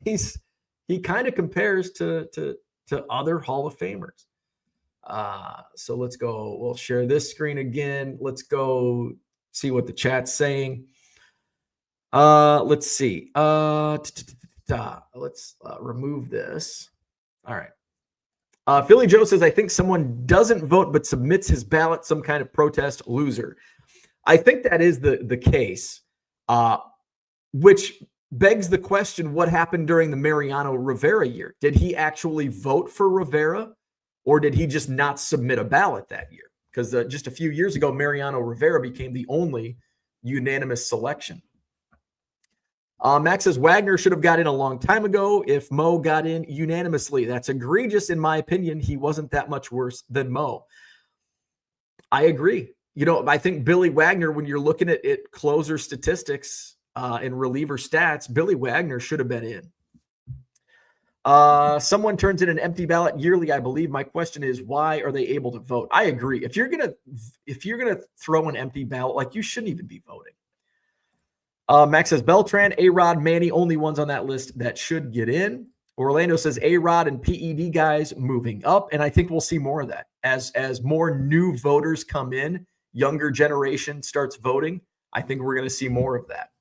he kind of compares to other Hall of Famers. So let's go. We'll share this screen again. Let's go see what the chat's saying. Let's see. Let's remove this. All right. Philly Joe says, I think someone doesn't vote but submits his ballot, some kind of protest, loser. I think that is the case, which begs the question, what happened during the Mariano Rivera year? Did he actually vote for Rivera, or did he just not submit a ballot that year? Because just a few years ago, Mariano Rivera became the only unanimous selection. Max says Wagner should have got in a long time ago if Mo got in unanimously. That's egregious, in my opinion. He wasn't that much worse than Mo. I agree. I think Billy Wagner, when you're looking at closer statistics and reliever stats, Billy Wagner should have been in. Someone turns in an empty ballot yearly, I believe. My question is, why are they able to vote? I agree. If you're gonna throw an empty ballot, you shouldn't even be voting. Max says Beltran, A-Rod, Manny, only ones on that list that should get in. Orlando says A-Rod and PED guys moving up, and I think we'll see more of that as more new voters come in. Younger generation starts voting. I think we're going to see more of that.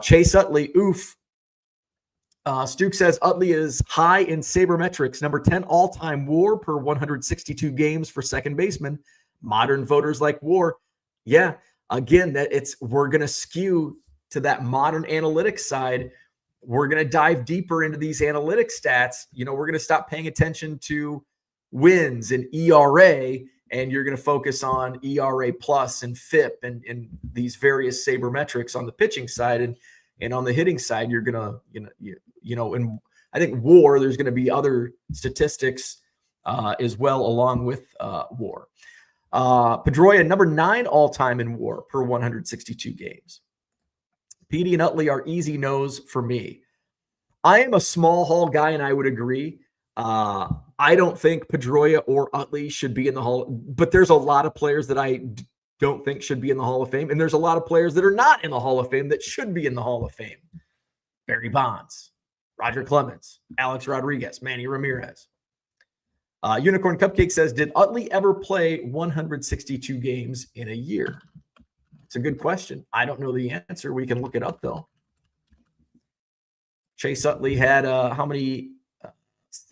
Chase Utley, oof. Stuke says Utley is high in sabermetrics, number 10 all-time WAR per 162 games for second baseman. Modern voters like WAR. Yeah. Again, we're going to skew to that modern analytics side. We're going to dive deeper into these analytics stats. We're going to stop paying attention to wins and ERA, and you're going to focus on ERA plus and FIP and these various sabermetrics on the pitching side. And on the hitting side, you're going to, and I think WAR, there's going to be other statistics as well along with WAR. Pedroia, number 9 all-time in WAR per 162 games. Petey and Utley are easy no's for me. I am a small hall guy, and I would agree. I don't think Pedroia or Utley should be in the Hall, but there's a lot of players that I don't think should be in the Hall of Fame, and there's a lot of players that are not in the Hall of Fame that should be in the Hall of Fame. Barry Bonds, Roger Clemens, Alex Rodriguez, Manny Ramirez. Unicorn Cupcake says, did Utley ever play 162 games in a year? It's a good question. I don't know the answer. We can look it up, though. Chase Utley had how many?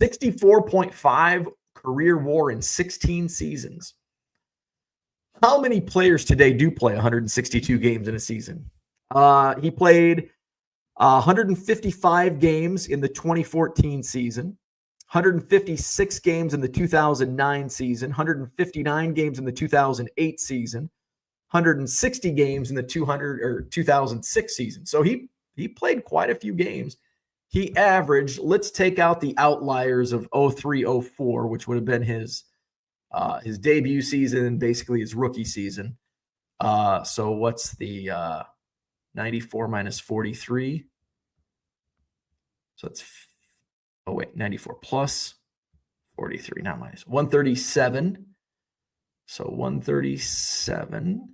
64.5 career WAR in 16 seasons. How many players today do play 162 games in a season? He played 155 games in the 2014 season. 156 games in the 2009 season, 159 games in the 2008 season, 160 games in the 2006 season. So he played quite a few games. he averaged, let's take out the outliers of 03-04, which would have been his debut season, basically his rookie season. So what's the 94 minus 43? So it's 94 plus 43, not minus 137. So 137.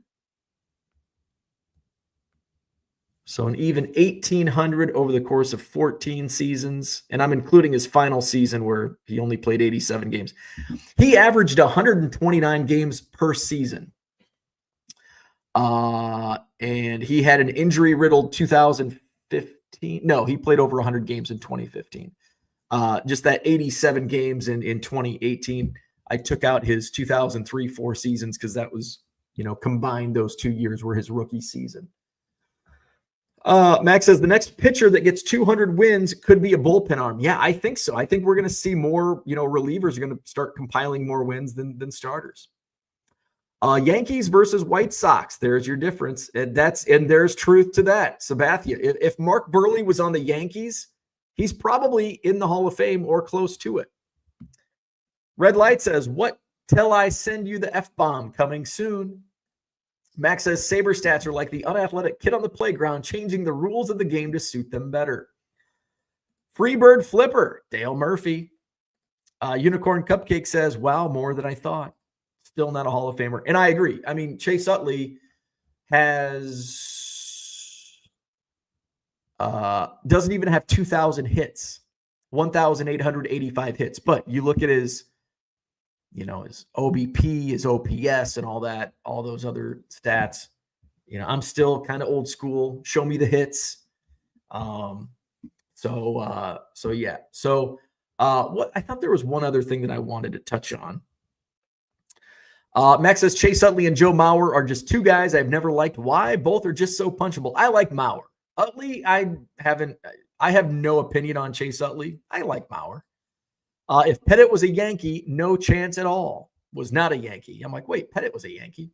So an even 1,800 over the course of 14 seasons. And I'm including his final season where he only played 87 games. He averaged 129 games per season. And he had an injury-riddled 2015. No, he played over 100 games in 2015. Just that 87 games in 2018. I took out his 2003-4 seasons because that was, combined those 2 years were his rookie season. Max says the next pitcher that gets 200 wins could be a bullpen arm. Yeah, I think so. I think we're going to see more, relievers are going to start compiling more wins than starters. Yankees versus White Sox. There's your difference. And there's truth to that. Sabathia. If Mark Burley was on the Yankees, he's probably in the Hall of Fame or close to it. Red Light says, what till I send you the F-bomb coming soon? Max says Saber stats are like the unathletic kid on the playground, changing the rules of the game to suit them better. Freebird Flipper, Dale Murphy. Unicorn Cupcake says, wow, more than I thought. Still not a Hall of Famer. And I agree. I mean, Chase Utley doesn't even have 2,000 hits, 1,885 hits. But you look at his OBP, his OPS, and all that, all those other stats. I'm still kind of old school. Show me the hits. Yeah. So what I thought there was one other thing that I wanted to touch on. Max says Chase Utley and Joe Mauer are just two guys I've never liked. Why? Both are just so punchable. I like Mauer. Utley, I have no opinion on Chase Utley. I like Mauer. If Pettit was a Yankee, no chance at all. Was not a Yankee. I'm like, wait, Pettit was a Yankee.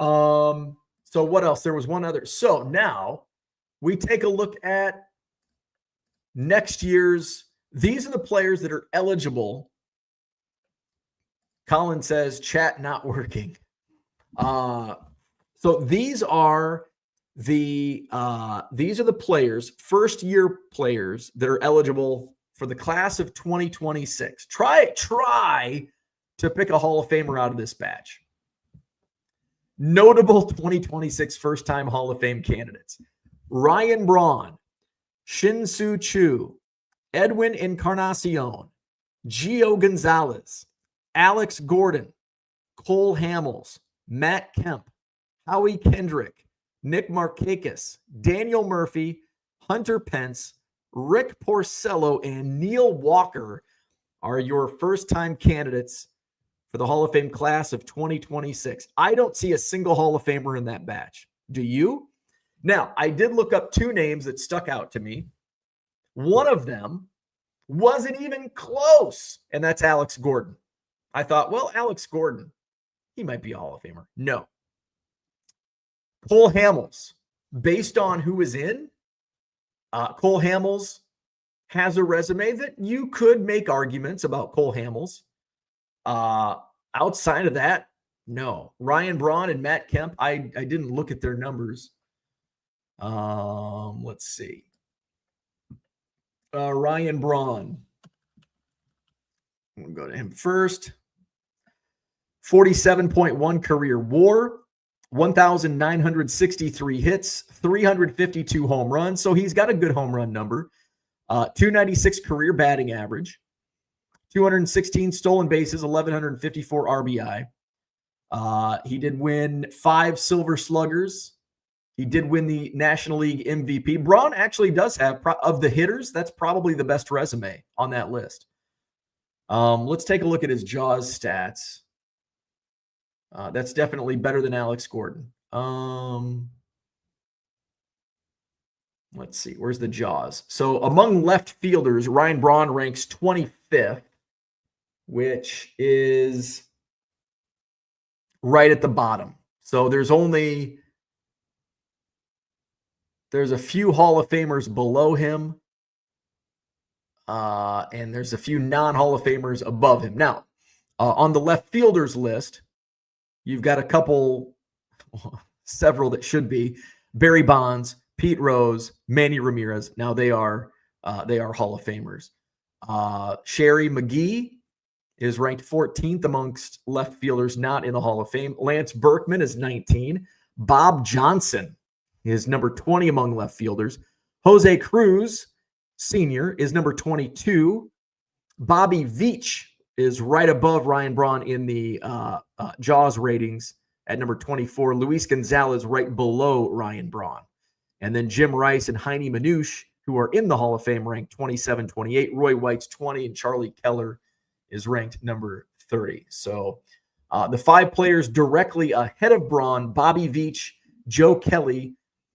So what else? There was one other. So now we take a look at next year's. These are the players that are eligible. Colin says, chat not working. So these are the players, first year players that are eligible for the class of 2026. Try to pick a Hall of Famer out of this batch. Notable 2026 first-time Hall of Fame candidates. Ryan Braun, Shin-Soo Choo, Edwin Encarnacion, Gio Gonzalez, Alex Gordon, Cole Hamels, Matt Kemp, Howie Kendrick, Nick Markakis, Daniel Murphy, Hunter Pence, Rick Porcello, and Neil Walker are your first-time candidates for the Hall of Fame class of 2026. I don't see a single Hall of Famer in that batch. Do you? Now, I did look up two names that stuck out to me. One of them wasn't even close, and that's Alex Gordon. I thought, well, Alex Gordon, he might be a Hall of Famer. No. Cole Hamels, based on who is in, Cole Hamels has a resume that you could make arguments about Cole Hamels. Outside of that, no. Ryan Braun and Matt Kemp, I didn't look at their numbers. Let's see. Ryan Braun. I'm going to go to him first. 47.1 career WAR, 1,963 hits, 352 home runs. So he's got a good home run number. 296 career batting average, 216 stolen bases, 1,154 RBI. He did win 5 Silver Sluggers. He did win the National League MVP. Braun actually does have, of the hitters, that's probably the best resume on that list. Let's take a look at his JAWS stats. That's definitely better than Alex Gordon. Let's see. Where's the JAWS? So among left fielders, Ryan Braun ranks 25th, which is right at the bottom. So there's a few Hall of Famers below him. And there's a few non-Hall of Famers above him. Now, on the left fielders list, you've got a couple, several that should be Barry Bonds, Pete Rose, Manny Ramirez. Now they are Hall of Famers. Sherry McGee is ranked 14th amongst left fielders not in the Hall of Fame. Lance Berkman is 19. Bob Johnson is number 20 among left fielders. Jose Cruz Sr. is number 22. Bobby Veach is right above Ryan Braun in the Jaws ratings at number 24. Luis Gonzalez right below Ryan Braun. And then Jim Rice and Heine Manouche, who are in the Hall of Fame, ranked 27, 28. Roy White's 20, and Charlie Keller is ranked number 30. So the 5 players directly ahead of Braun: Bobby Veach, Joe Kelly,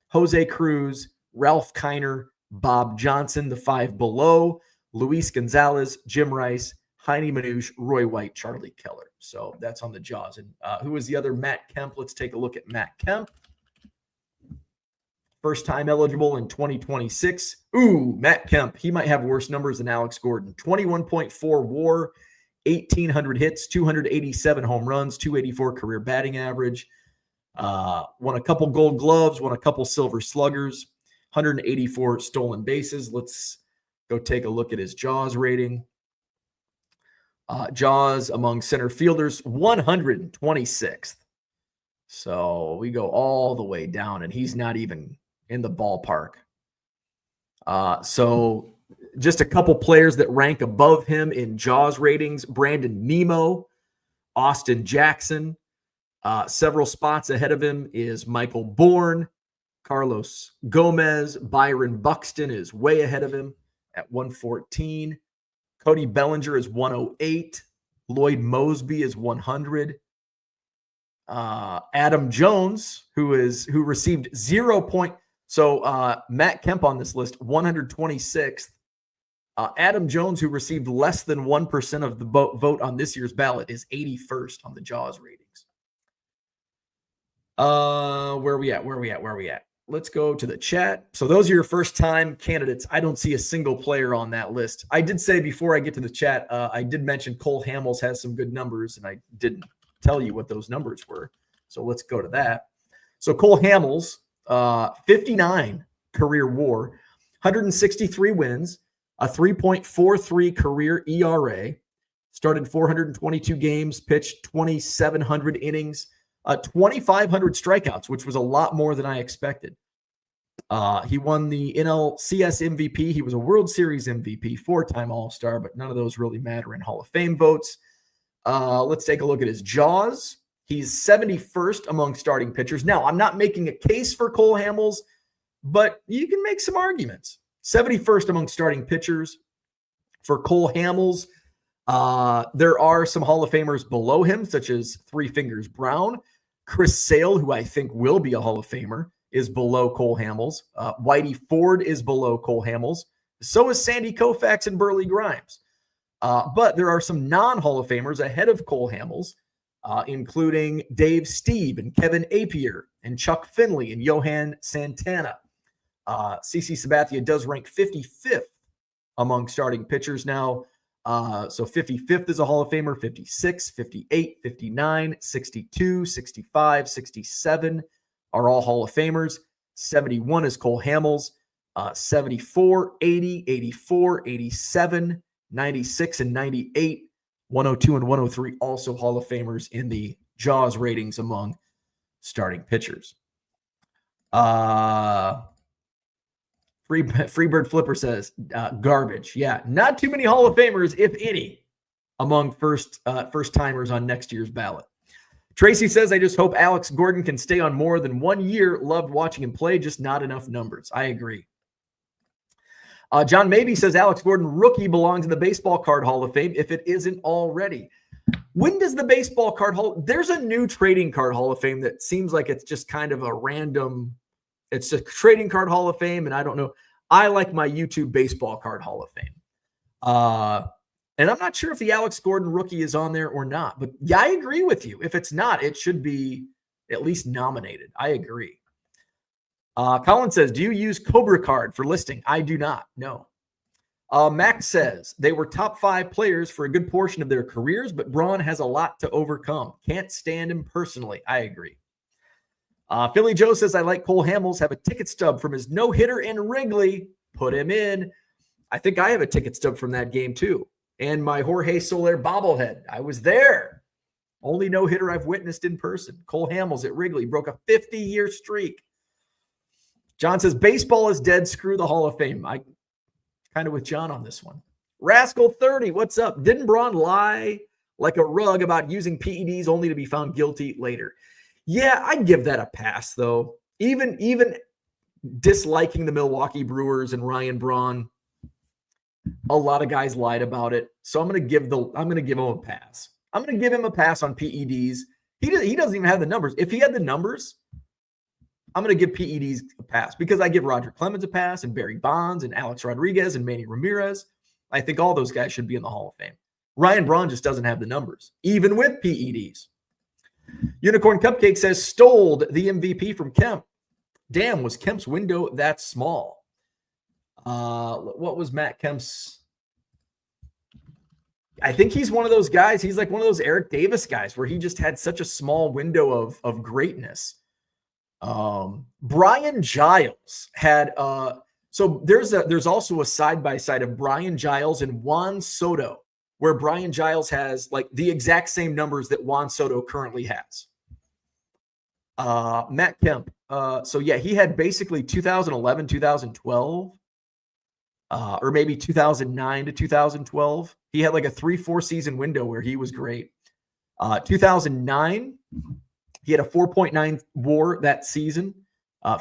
Jose Cruz, Ralph Kiner, Bob Johnson. The 5 below: Luis Gonzalez, Jim Rice, Heine Manouche, Roy White, Charlie Keller. So that's on the Jaws. And who was the other? Matt Kemp. Let's take a look at Matt Kemp. First time eligible in 2026. Ooh, Matt Kemp. He might have worse numbers than Alex Gordon. 21.4 WAR, 1,800 hits, 287 home runs, 284 career batting average. Won a couple Gold Gloves, won a couple Silver Sluggers, 184 stolen bases. Let's go take a look at his Jaws rating. Jaws among center fielders, 126th. So we go all the way down, and he's not even in the ballpark. So just a couple players that rank above him in Jaws ratings: Brandon Nemo, Austin Jackson. Several spots ahead of him is Michael Bourne, Carlos Gomez. Byron Buxton is way ahead of him at 114. Cody Bellinger is 108. Lloyd Mosby is 100. Adam Jones, who received 0 point. So Matt Kemp on this list, 126th. Adam Jones, who received less than 1% of the vote on this year's ballot, is 81st on the Jaws ratings. Where are we at? Let's go to the chat. So those are your first-time candidates. I don't see a single player on that list. I did say before I get to the chat, I did mention Cole Hamels has some good numbers, and I didn't tell you what those numbers were. So let's go to that. So Cole Hamels, 59 career WAR, 163 wins, a 3.43 career ERA, started 422 games, pitched 2,700 innings, 2,500 strikeouts, which was a lot more than I expected. He won the NLCS MVP. He was a World Series MVP, 4-time All-Star, but none of those really matter in Hall of Fame votes. Let's take a look at his Jaws. He's 71st among starting pitchers. Now, I'm not making a case for Cole Hamels, but you can make some arguments. 71st among starting pitchers for Cole Hamels. There are some Hall of Famers below him, such as Three Fingers Brown. Chris Sale, who I think will be a Hall of Famer, is below Cole Hamels. Whitey Ford is below Cole Hamels. So is Sandy Koufax and Burley Grimes. But there are some non-Hall of Famers ahead of Cole Hamels, including Dave Stieb and Kevin Apier and Chuck Finley and Johan Santana. CC Sabathia does rank 55th among starting pitchers now. So 55th is a Hall of Famer, 56, 58, 59, 62, 65, 67 are all Hall of Famers. 71 is Cole Hamels. 74, 80, 84, 87, 96, and 98. 102 and 103 also Hall of Famers in the Jaws ratings among starting pitchers. Freebird Flipper says garbage. Yeah, not too many Hall of Famers, if any, among first timers on next year's ballot. Tracy says, I just hope Alex Gordon can stay on more than 1 year. Loved watching him play, just not enough numbers. I agree. John Mabey says Alex Gordon rookie belongs in the Baseball Card Hall of Fame if it isn't already. When does the Baseball Card Hall? There's a new Trading Card Hall of Fame that seems like it's just kind of a random. It's a Trading Card Hall of Fame, and I don't know. I like my YouTube Baseball Card Hall of Fame. And I'm not sure if the Alex Gordon rookie is on there or not. But yeah, I agree with you. If it's not, it should be at least nominated. I agree. Colin says, do you use Cobra Card for listing? I do not. No. Max says they were top 5 players for a good portion of their careers, but Braun has a lot to overcome. Can't stand him personally. I agree. Philly Joe says, I like Cole Hamels, have a ticket stub from his no-hitter in Wrigley. Put him in. I think I have a ticket stub from that game too. And my Jorge Soler bobblehead. I was there. Only no-hitter I've witnessed in person. Cole Hamels at Wrigley broke a 50-year streak. John says, baseball is dead. Screw the Hall of Fame. I kind of with John on this one. Rascal 30, what's up? Didn't Braun lie like a rug about using PEDs only to be found guilty later? Yeah, I'd give that a pass, though. Even disliking the Milwaukee Brewers and Ryan Braun, a lot of guys lied about it. So I'm going to give him a pass. I'm going to give him a pass on PEDs. He doesn't even have the numbers. If he had the numbers, I'm going to give PEDs a pass because I give Roger Clemens a pass and Barry Bonds and Alex Rodriguez and Manny Ramirez. I think all those guys should be in the Hall of Fame. Ryan Braun just doesn't have the numbers, even with PEDs. Unicorn Cupcake says, stole the MVP from Kemp. Damn, was Kemp's window that small? What was Matt Kemp's? I think he's one of those guys. He's like one of those Eric Davis guys where he just had such a small window of greatness. Brian Giles had so there's also a side-by-side of Brian Giles and Juan Soto, where Brian Giles has like the exact same numbers that Juan Soto currently has. Matt Kemp. So yeah, he had basically 2011, 2012, or maybe 2009 to 2012. He had like a 3-4 season window where he was great. 2009, he had a 4.9 WAR that season,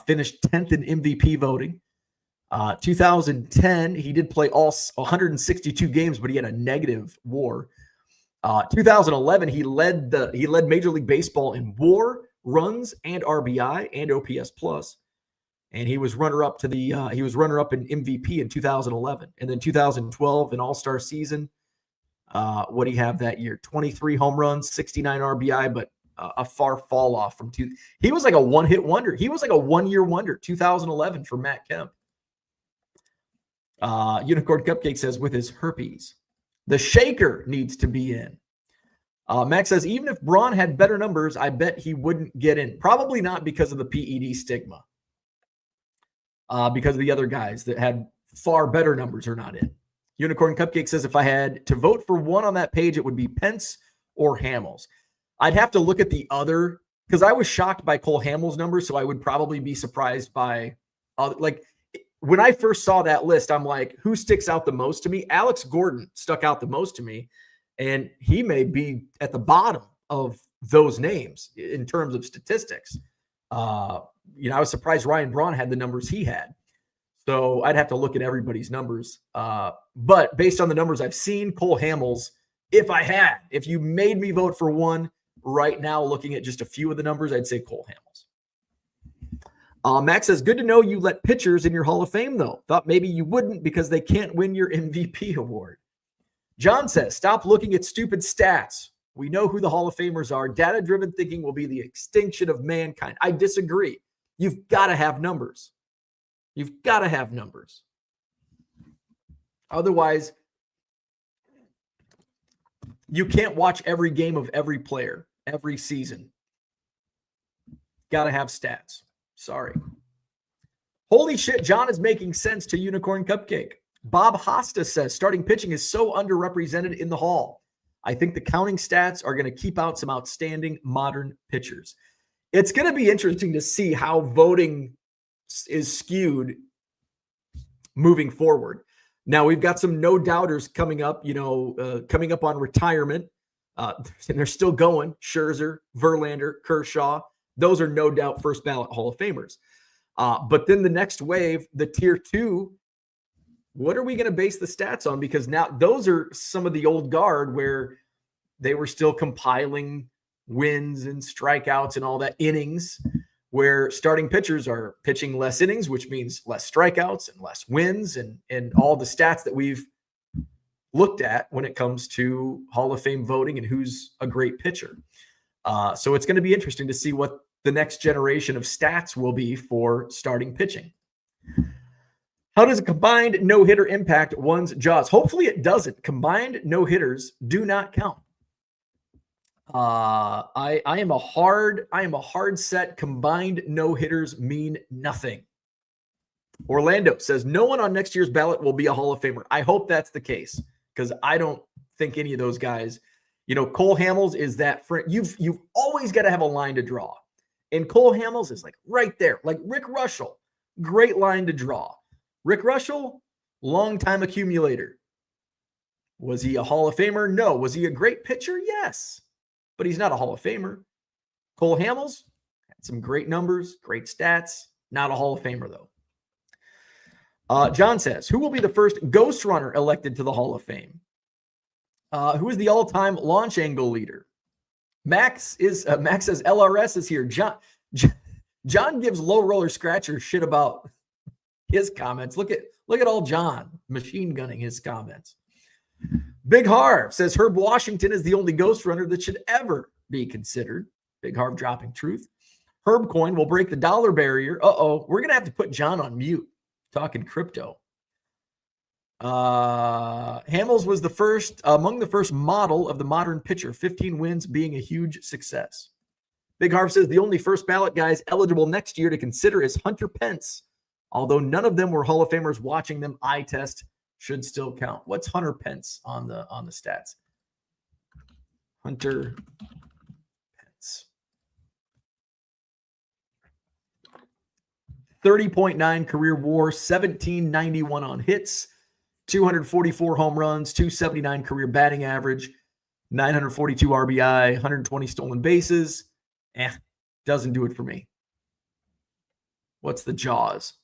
finished 10th in MVP voting. 2010, he did play all 162 games, but he had a negative WAR. 2011, he led Major League Baseball in WAR, runs, and RBI and OPS plus, and he was runner-up in MVP in 2011, and then 2012 an All-Star season. What do you have that year? 23 home runs, 69 RBI, but a far fall off from two. He was like a one-hit wonder. He was like a one-year wonder. 2011 for Matt Kemp. Unicorn Cupcake says, with his herpes, the shaker needs to be in. Max says, even if Braun had better numbers, I bet he wouldn't get in. Probably not because of the PED stigma. Because the other guys that had far better numbers are not in. Unicorn Cupcake says, if I had to vote for one on that page, it would be Pence or Hamels. I'd have to look at the other, because I was shocked by Cole Hamels' numbers, so I would probably be surprised by, when I first saw that list, I'm like, who sticks out the most to me? Alex Gordon stuck out the most to me, and he may be at the bottom of those names in terms of statistics. I was surprised Ryan Braun had the numbers he had. So I'd have to look at everybody's numbers. But based on the numbers I've seen, Cole Hamels, if you made me vote for one right now, looking at just a few of the numbers, I'd say Cole Hamels. Max says, good to know you let pitchers in your Hall of Fame, though. Thought maybe you wouldn't because they can't win your MVP award. John says, stop looking at stupid stats. We know who the Hall of Famers are. Data-driven thinking will be the extinction of mankind. I disagree. You've got to have numbers. You've got to have numbers. Otherwise, you can't watch every game of every player every season. Got to have stats. Sorry. Holy shit, John is making sense to Unicorn Cupcake. Bob Hosta says starting pitching is so underrepresented in the Hall. I think the counting stats are going to keep out some outstanding modern pitchers. It's going to be interesting to see how voting is skewed moving forward. Now we've got some no doubters coming up, coming up on retirement, and they're still going. Scherzer, Verlander, Kershaw. Those are no doubt first ballot Hall of Famers. But then the next wave, the tier 2, what are we going to base the stats on? Because now those are some of the old guard where they were still compiling wins and strikeouts and all that, innings, where starting pitchers are pitching less innings, which means less strikeouts and less wins and all the stats that we've looked at when it comes to Hall of Fame voting and who's a great pitcher. So it's going to be interesting to see what the next generation of stats will be for starting pitching. How does a combined no-hitter impact one's jaws? Hopefully it doesn't. Combined no-hitters do not count. I am a hard set. Combined no-hitters mean nothing. Orlando says no one on next year's ballot will be a Hall of Famer. I hope that's the case because I don't think any of those guys, Cole Hamels is that friend. You've always got to have a line to draw. And Cole Hamels is like right there, like Rick Russell, great line to draw. Rick Russell, long-time accumulator. Was he a Hall of Famer? No. Was he a great pitcher? Yes. But he's not a Hall of Famer. Cole Hamels had some great numbers, great stats. Not a Hall of Famer, though. John says, who will be the first ghost runner elected to the Hall of Fame? Who is the all-time launch angle leader? Max says LRS is here. John gives low roller scratcher shit about his comments. Look at all John machine gunning his comments. Big Harv says Herb Washington is the only ghost runner that should ever be considered. Big Harv dropping truth. Herb coin will break the dollar barrier. We're going to have to put John on mute talking crypto. Hamels was among the first model of the modern pitcher, 15 wins being a huge success. Big Harv says the only first ballot guys eligible next year to consider is Hunter Pence. Although none of them were Hall of Famers, watching them eye test should still count. What's Hunter Pence on the stats? Hunter Pence. 30.9 career WAR, 1791 on hits, 244 home runs, 279 career batting average, 942 RBI, 120 stolen bases. Doesn't do it for me. What's the Jaws?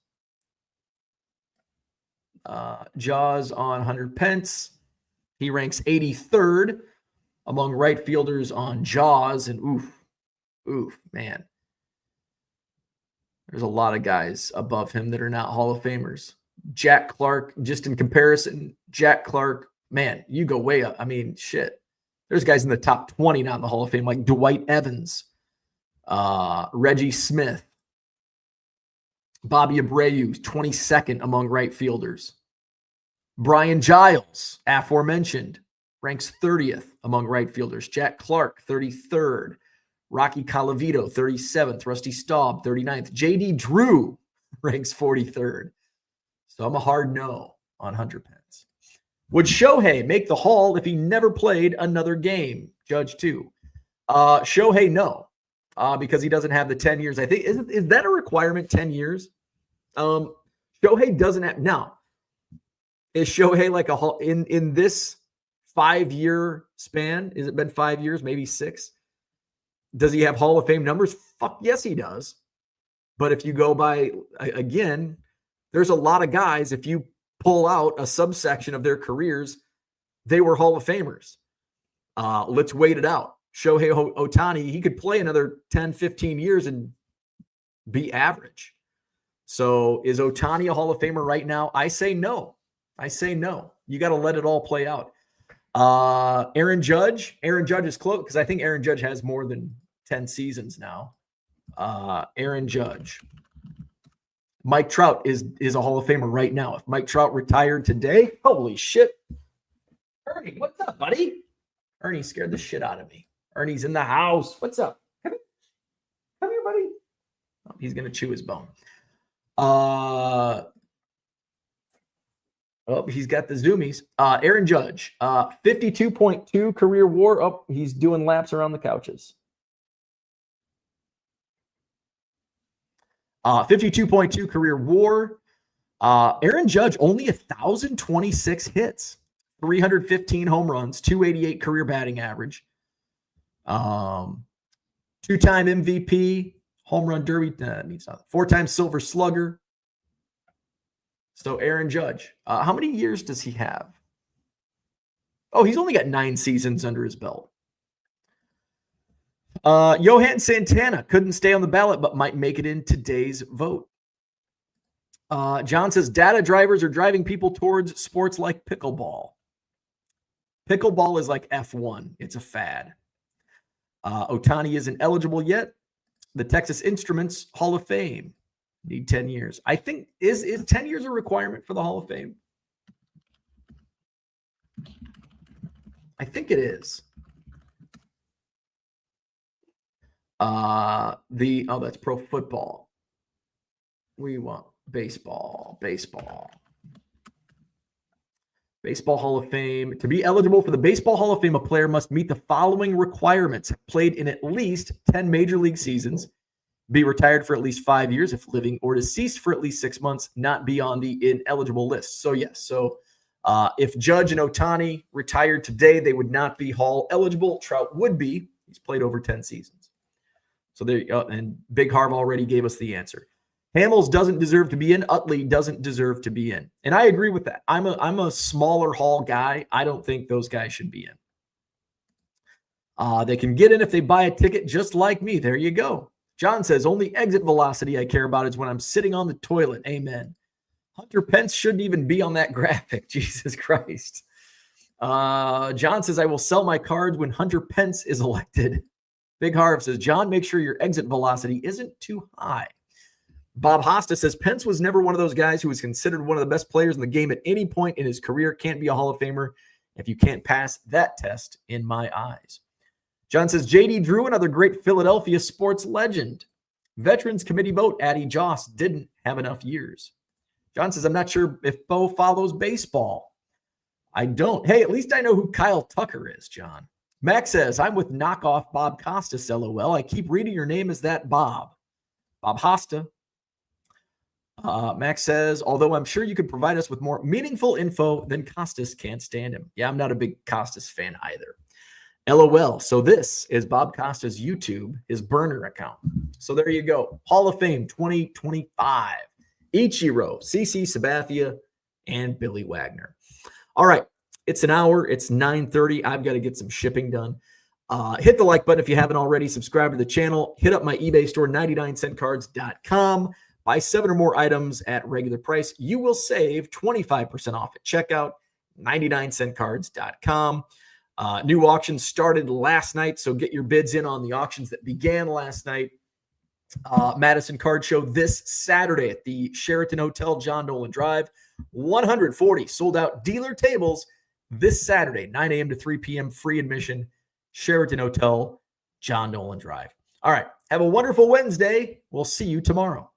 Jaws on Hunter Pence. He ranks 83rd among right fielders on Jaws. And oof, man. There's a lot of guys above him that are not Hall of Famers. Jack Clark, just in comparison, Jack Clark, man, you go way up. I mean, shit. There's guys in the top 20 not in the Hall of Fame, like Dwight Evans, Reggie Smith, Bobby Abreu, 22nd among right fielders. Brian Giles, aforementioned, ranks 30th among right fielders. Jack Clark, 33rd. Rocky Colavito, 37th. Rusty Staub, 39th. J.D. Drew ranks 43rd. So I'm a hard no on Hunter Pence. Would Shohei make the Hall if he never played another game? Judge 2. Shohei, no. Because he doesn't have the 10 years. I think, is that a requirement, 10 years? Shohei doesn't have. Now, is Shohei like a Hall in this 5-year span? Has it been 5 years, maybe 6? Does he have Hall of Fame numbers? Fuck yes, he does. But if you go by, again, there's a lot of guys, if you pull out a subsection of their careers, they were Hall of Famers. Let's wait it out. Shohei Ohtani, he could play another 10, 15 years and be average. So is Ohtani a Hall of Famer right now? I say no. You got to let it all play out. Aaron Judge is close because I think Aaron Judge has more than 10 seasons now. Aaron Judge. Mike Trout is a Hall of Famer right now. If Mike Trout retired today, holy shit. Ernie, what's up, buddy? Ernie scared the shit out of me. Ernie's in the house. What's up? Come here, buddy. Oh, he's going to chew his bone. He's got the zoomies. Aaron Judge, 52.2 career WAR. Oh, he's doing laps around the couches. 52.2 career WAR. Aaron Judge, only 1,026 hits, 315 home runs, 288 career batting average. 2-time MVP, home run derby, means nothing. 4-time Silver Slugger. So Aaron Judge, how many years does he have? Oh, he's only got 9 seasons under his belt. Johan Santana couldn't stay on the ballot, but might make it in today's vote. John says data drivers are driving people towards sports like pickleball. Pickleball is like F1. It's a fad. Ohtani isn't eligible yet. The Texas Instruments Hall of Fame. Need 10 years. I think is 10 years a requirement for the Hall of Fame? I think it is. That's pro football. We want baseball. Baseball Hall of Fame. To be eligible for the Baseball Hall of Fame, a player must meet the following requirements: played in at least 10 major league seasons, be retired for at least 5 years if living, or deceased for at least 6 months, not be on the ineligible list. So yes, if Judge and Ohtani retired today, they would not be Hall eligible. Trout would be. He's played over 10 seasons. So there you go. And Big Harv already gave us the answer. Hamels doesn't deserve to be in. Utley doesn't deserve to be in. And I agree with that. I'm a smaller Hall guy. I don't think those guys should be in. They can get in if they buy a ticket just like me. There you go. John says, only exit velocity I care about is when I'm sitting on the toilet. Amen. Hunter Pence shouldn't even be on that graphic. Jesus Christ. John says, I will sell my cards when Hunter Pence is elected. Big Harv says, John, make sure your exit velocity isn't too high. Bob Hosta says, Pence was never one of those guys who was considered one of the best players in the game at any point in his career. Can't be a Hall of Famer if you can't pass that test in my eyes. John says, J.D. Drew, another great Philadelphia sports legend. Veterans Committee vote, Addie Joss didn't have enough years. John says, I'm not sure if Bo follows baseball. I don't. Hey, at least I know who Kyle Tucker is, John. Max says, I'm with knockoff Bob Costas, LOL. I keep reading your name as that Bob. Bob Hosta. Max says, although I'm sure you could provide us with more meaningful info than Costas, can't stand him. Yeah, I'm not a big Costas fan either. LOL. So this is Bob Costa's YouTube, his burner account. So there you go. Hall of Fame 2025. Ichiro, CC Sabathia, and Billy Wagner. All right. It's an hour. It's 9:30. I've got to get some shipping done. Hit the like button if you haven't already. Subscribe to the channel. Hit up my eBay store, 99centcards.com. Buy 7 or more items at regular price. You will save 25% off at checkout, 99centcards.com. New auctions started last night, so get your bids in on the auctions that began last night. Madison Card Show this Saturday at the Sheraton Hotel, John Nolan Drive. 140 sold-out dealer tables this Saturday, 9 a.m. to 3 p.m. Free admission, Sheraton Hotel, John Nolan Drive. All right. Have a wonderful Wednesday. We'll see you tomorrow.